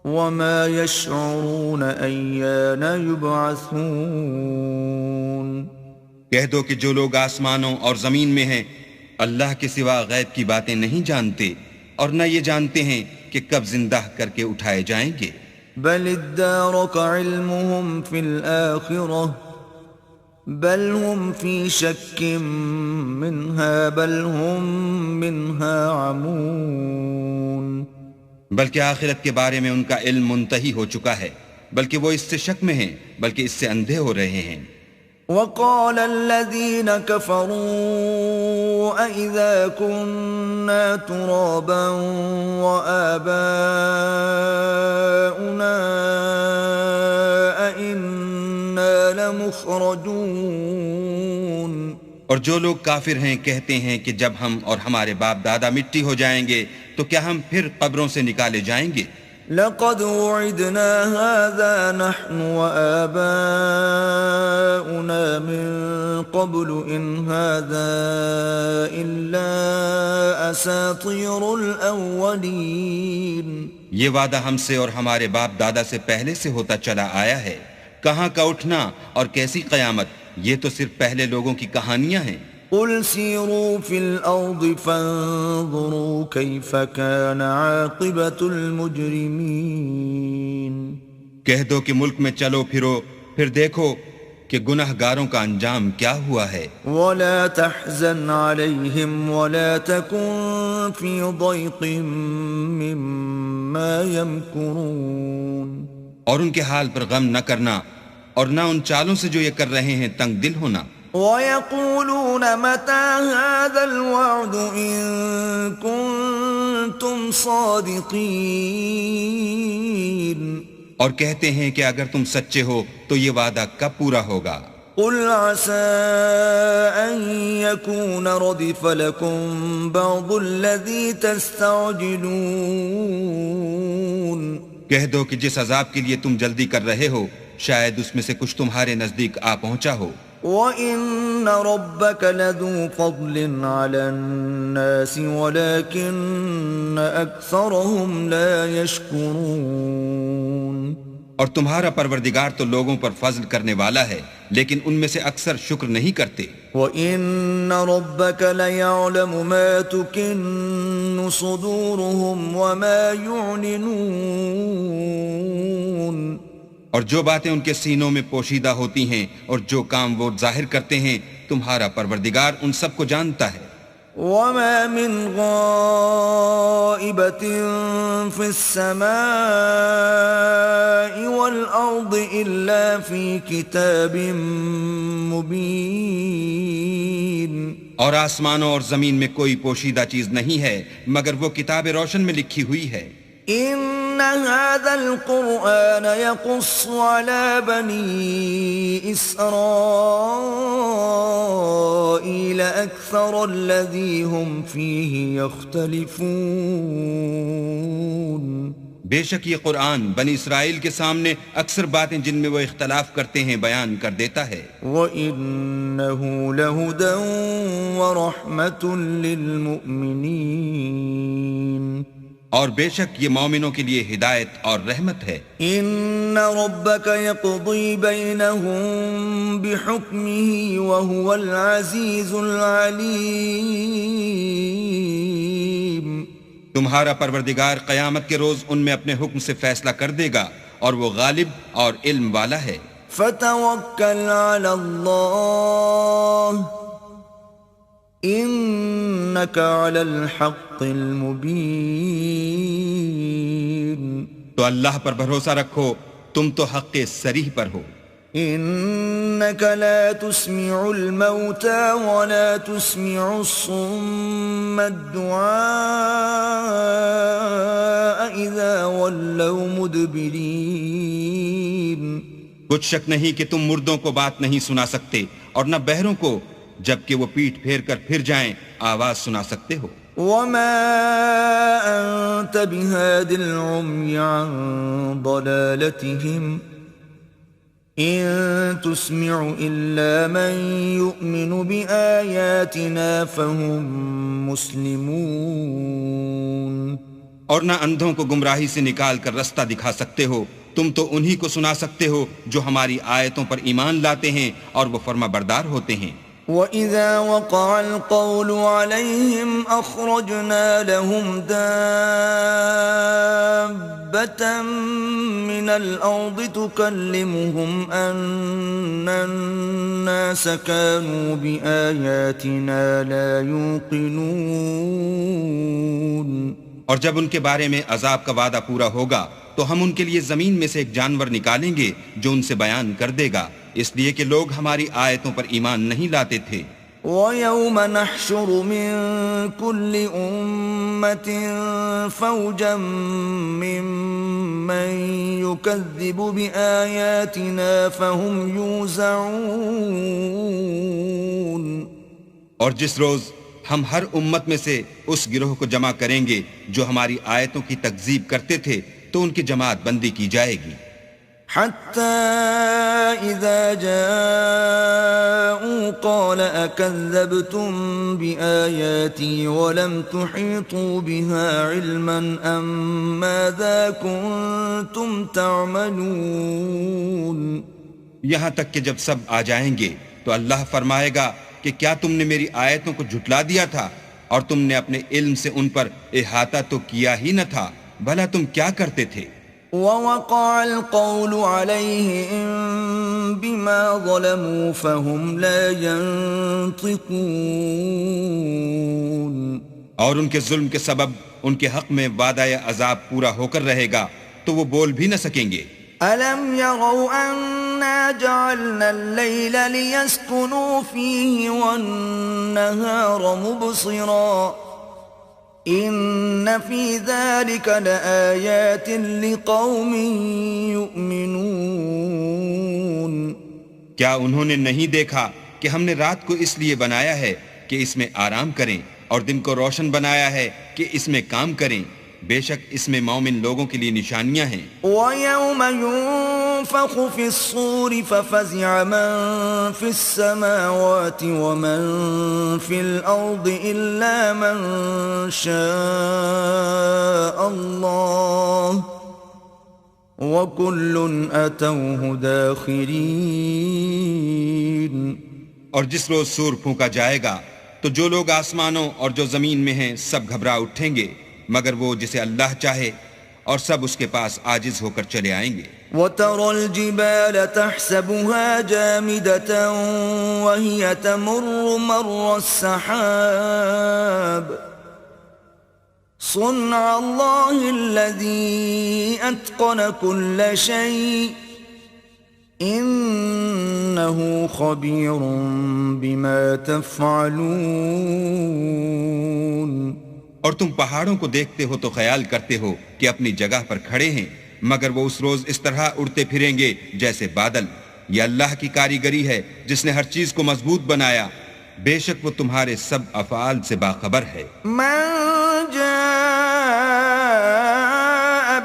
وَمَا يَشْعُرُونَ أَيَّانَ يُبْعَثُونَ۔ کہہ دو کہ جو لوگ آسمانوں اور زمین میں ہیں اللہ کے سوا غیب کی باتیں نہیں جانتے، اور نہ یہ جانتے ہیں کہ کب زندہ کر کے اٹھائے جائیں گے۔ بل ادارك علمهم في الآخرة بل هم في شك منها بل هم منها عمون۔ بلکہ آخرت کے بارے میں ان کا علم منتہی ہو چکا ہے، بلکہ وہ اس سے شک میں ہیں، بلکہ اس سے اندھے ہو رہے ہیں۔ وقال الذين كفروا أإذا كنا ترابا وآباؤنا أإنا لمخرجون۔ اور جو لوگ کافر ہیں کہتے ہیں کہ جب ہم اور ہمارے باپ دادا مٹی ہو جائیں گے تو کیا ہم پھر قبروں سے نکالے جائیں گے؟ لقد وعدنا هذا نحن وآباؤنا من قبل إن هذا إلا أساطير الأولين۔ یہ وعدہ ہم سے اور ہمارے باپ دادا سے پہلے سے ہوتا چلا آیا ہے۔ کہاں کا اٹھنا اور کیسی قیامت، یہ تو صرف پہلے لوگوں کی کہانیاں ہیں۔ قل سیروا فی الارض فانظروا کیف کان عاقبۃ المجرمین۔ کہہ دو کہ ملک میں چلو پھرو، پھر دیکھو کہ گنہگاروں کا انجام کیا ہوا ہے۔ ولا تحزن علیہم ولا تکن فی ضیق مما یمکرون۔ اور ان کے حال پر غم نہ کرنا، اور نہ ان چالوں سے جو یہ کر رہے ہیں تنگ دل ہونا۔ وَيَقُولُونَ مَتَى هَذَا الْوَعْدُ إِن كُنتُمْ صَادِقِينَ۔ اور کہتے ہیں کہ اگر تم سچے ہو تو یہ وعدہ کب پورا ہوگا؟ قُلْ عَسَىٰ أَن يَكُونَ رَدِفَ لَكُمْ بَعْضُ الَّذِي تَسْتَعْجِلُونَ۔ کہہ دو کہ جس عذاب کے لیے تم جلدی کر رہے ہو شاید اس میں سے کچھ تمہارے نزدیک آ پہنچا ہو۔ وَإِنَّ رَبَّكَ لَذُو فَضْلٍ عَلَى النَّاسِ وَلَكِنَّ أَكْثَرَهُمْ لَا يَشْكُرُونَ، اور تمہارا پروردگار تو لوگوں پر فضل کرنے والا ہے لیکن ان میں سے اکثر شکر نہیں کرتے۔ وَإِنَّ رَبَّكَ لَيَعْلَمُ مَا تُكِنُّ صُدُورُهُمْ وَمَا يُعْلِنُونَ، اور جو باتیں ان کے سینوں میں پوشیدہ ہوتی ہیں اور جو کام وہ ظاہر کرتے ہیں تمہارا پروردگار ان سب کو جانتا ہے۔ وَمَا مِنْ غَائِبَةٍ فِي السَّمَاءِ وَالْأَرْضِ إِلَّا فِي كِتَابٍ مُبِينٍ، اور آسمانوں اور زمین میں کوئی پوشیدہ چیز نہیں ہے مگر وہ کتاب روشن میں لکھی ہوئی ہے۔ إِنَّ هَذَا الْقُرْآنَ يَقُصُّ عَلَى بَنِي إِسْرَائِيلَ أَكْثَرَ الَّذِي هُمْ فِيهِ يَخْتَلِفُونَ، بے شک یہ قرآن بنی اسرائیل کے سامنے اکثر باتیں جن میں وہ اختلاف کرتے ہیں بیان کر دیتا ہے۔ وَإِنَّهُ لَهُدًى وَرَحْمَةٌ لِّلْمُؤْمِنِينَ، اور بے شک یہ مومنوں کے لیے ہدایت اور رحمت ہے۔ إِنَّ رَبَّكَ يَقْضِي بَيْنَهُم بِحُكْمِهِ وَهُوَ الْعَزِيزُ الْعَلِيمُ، تمہارا پروردگار قیامت کے روز ان میں اپنے حکم سے فیصلہ کر دے گا اور وہ غالب اور علم والا ہے۔ فَتَوَكَّلْ عَلَى اللَّهِ إِنَّكَ عَلَى الْحَقِّ الْمُبِينِ، تو اللہ پر بھروسہ رکھو، تم تو حق صریح پر ہو۔ إِنَّكَ لَا تُسْمِعُ الْمَوْتَى وَلَا تُسْمِعُ الصُّمَّ الدُّعَاءَ إِذَا وَلَّوْا مُدْبِرِينَ، کچھ شک نہیں کہ تم مردوں کو بات نہیں سنا سکتے اور نہ بہروں کو، جبکہ وہ پیٹھ پھیر کر پھر جائیں آواز سنا سکتے ہو۔ وَمَا أَنْتَ بِهَادِ الْعُمْيِ عَنْ ضَلَالَتِهِمْ إِن تُسْمِعُ إِلَّا مَن يُؤْمِنُ بِآيَاتِنَا فَهُمْ مُسْلِمُونَ، اور نہ اندھوں کو گمراہی سے نکال کر رستہ دکھا سکتے ہو، تم تو انہی کو سنا سکتے ہو جو ہماری آیتوں پر ایمان لاتے ہیں اور وہ فرما بردار ہوتے ہیں۔ وَإِذَا وَقَعَ الْقَوْلُ عَلَيْهِمْ أَخْرَجْنَا لَهُمْ دَابَّةً مِّنَ الْأَرْضِ تُكَلِّمُهُمْ أَنَّ النَّاسَ كَانُوا بِآيَاتِنَا لَا يُوقِنُونَ، اور جب ان کے بارے میں عذاب کا وعدہ پورا ہوگا تو ہم ان کے لیے زمین میں سے ایک جانور نکالیں گے جو ان سے بیان کر دے گا، اس لیے کہ لوگ ہماری آیتوں پر ایمان نہیں لاتے تھے۔ وَيَوْمَ نَحْشُرُ مِن كُلِّ أُمَّةٍ فَوْجًا مِّمَّن يُكَذِّبُ بِآيَاتِنَا فَهُمْ يُوزَعُونَ، اور جس روز ہم ہر امت میں سے اس گروہ کو جمع کریں گے جو ہماری آیتوں کی تکذیب کرتے تھے تو ان کی جماعت بندی کی جائے گی۔ حَتَّى إِذَا جَاءُوا قَالَ أَكَذَّبْتُم بِآيَاتِي وَلَمْ تُحِيطُوا بِهَا عِلْمًا أَم مَّاذَا كُنتُمْ تَعْمَلُونَ، یہاں تک کہ جب سب آ جائیں گے تو اللہ فرمائے گا کہ کیا تم نے میری آیتوں کو جھٹلا دیا تھا اور تم نے اپنے علم سے ان پر احاطہ تو کیا ہی نہ تھا، بھلا تم کیا کرتے تھے؟ وَوَقَعَ الْقَوْلُ عَلَيْهِمْ بِمَا ظَلَمُوا فَهُمْ لَا يَنطِقُونَ، اور ان کے ظلم کے سبب ان کے حق میں وعدہ عذاب پورا ہو کر رہے گا تو وہ بول بھی نہ سکیں گے۔ أَلَمْ يَرَوْا أَنَّا جَعَلْنَا اللَّيْلَ لِيَسْكُنُوا فِيهِ وَالنَّهَارَ مُبْصِرًا إِنَّ فِي ذَلِكَ لَآيَاتٍ لِقَوْمٍ يُؤْمِنُونَ، کیا انہوں نے نہیں دیکھا کہ ہم نے رات کو اس لیے بنایا ہے کہ اس میں آرام کریں اور دن کو روشن بنایا ہے کہ اس میں کام کریں؟ بے شک اس میں مومن لوگوں کے لیے نشانیاں ہیں۔ وَيَوْمَ يُنفَخُ فِي الصُّورِ فَفَزِعَ مَن فِي السَّمَاوَاتِ وَمَن فِي الْأَرْضِ إِلَّا مَن شَاءَ اللَّهُ وَكُلٌّ أَتَوْهُ دَاخِرِينَ۔ اور جس روز سور پھونکا جائے گا تو جو لوگ آسمانوں اور جو زمین میں ہیں سب گھبرا اٹھیں گے مگر وہ جسے اللہ چاہے، اور سب اس کے پاس عاجز ہو کر چلے آئیں گے۔ وَتَرَى الْجِبَالَ تَحْسَبُهَا جَامِدَةً وَهِيَ تَمُرُّ مَرَّ السَّحَابِ صُنْعَ اللَّهِ الَّذِي أَتْقَنَ كُلَّ شَيْءٍ إِنَّهُ خَبِيرٌ بِمَا تَفْعَلُونَ۔ اور تم پہاڑوں کو دیکھتے ہو تو خیال کرتے ہو کہ اپنی جگہ پر کھڑے ہیں، مگر وہ اس روز اس طرح اڑتے پھریں گے جیسے بادل۔ یہ اللہ کی کاریگری ہے جس نے ہر چیز کو مضبوط بنایا، بے شک وہ تمہارے سب افعال سے باخبر ہے۔ من جاء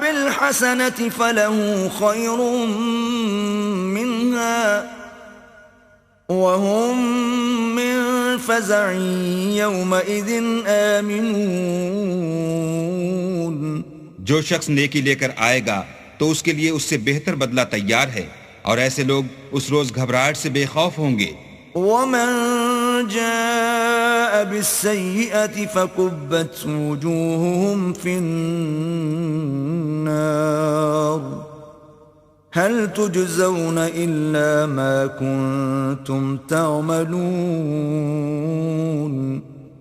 بالحسنة فله خير منها وهم من فزع يومئذ آمنون۔ جو شخص نیکی لے کر آئے گا تو اس کے لیے اس سے بہتر بدلہ تیار ہے، اور ایسے لوگ اس روز گھبراہٹ سے بے خوف ہوں گے۔ ومن جاء بالسيئة فكبت وجوههم في النار هل تجزون إلا ما كنتم تعملون۔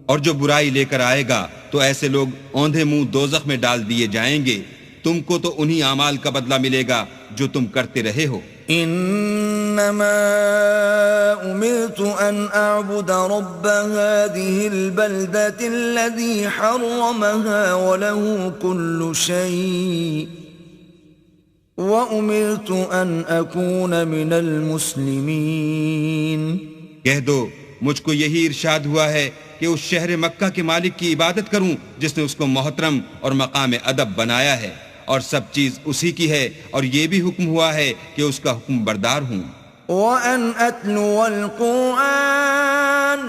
اور جو برائی لے کر آئے گا تو ایسے لوگ اوندھے منہ دوزخ میں ڈال دیے جائیں گے، تم کو تو انہی اعمال کا بدلہ ملے گا جو تم کرتے رہے ہو۔ انما امرت ان اعبد رب هذه البلدة الذي حرمها وله كل شيء وامرت ان اكون من المسلمين۔ کہہ دو مجھ کو یہی ارشاد ہوا ہے کہ اس شہر مکہ کے مالک کی عبادت کروں جس نے اس کو محترم اور مقام ادب بنایا ہے، اور سب چیز اسی کی ہے، اور یہ بھی حکم ہوا ہے کہ اس کا حکم بردار ہوں۔ وَأَنْ أَتْلُوَ الْقُرْآنَ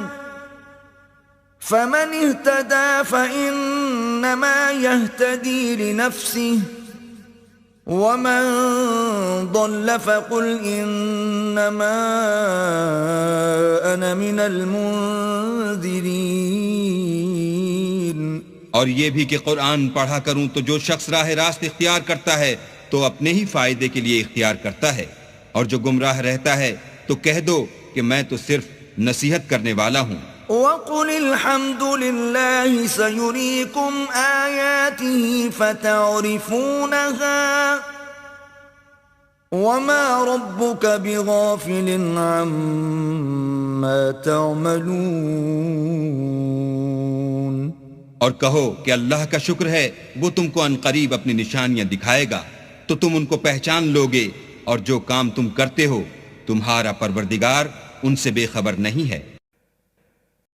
فَمَنِ اهْتَدَى فَإِنَّمَا يَهْتَدِي لِنَفْسِهِ وَمَنْ ضَلَّ فَقُلْ إِنَّمَا أَنَا مِنَ الْمُنذِرِينَ۔ اور یہ بھی کہ قرآن پڑھا کروں تو جو شخص راہ راست اختیار کرتا ہے تو اپنے ہی فائدے کے لیے اختیار کرتا ہے، اور جو گمراہ رہتا ہے تو کہہ دو کہ میں تو صرف نصیحت کرنے والا ہوں۔ وَقُلِ الْحَمْدُ لِلَّهِ سَيُرِيكُمْ آيَاتِهِ فَتَعْرِفُونَهَا وَمَا رَبُّكَ بِغَافِلٍ عَمَّا تَعْمَلُونَ۔ اور کہو کہ اللہ کا شکر ہے، وہ تم کو عن قریب اپنی نشانیاں دکھائے گا تو تم ان کو پہچان لوگے، اور جو کام تم کرتے ہو تمہارا پروردگار ان سے بے خبر نہیں ہے۔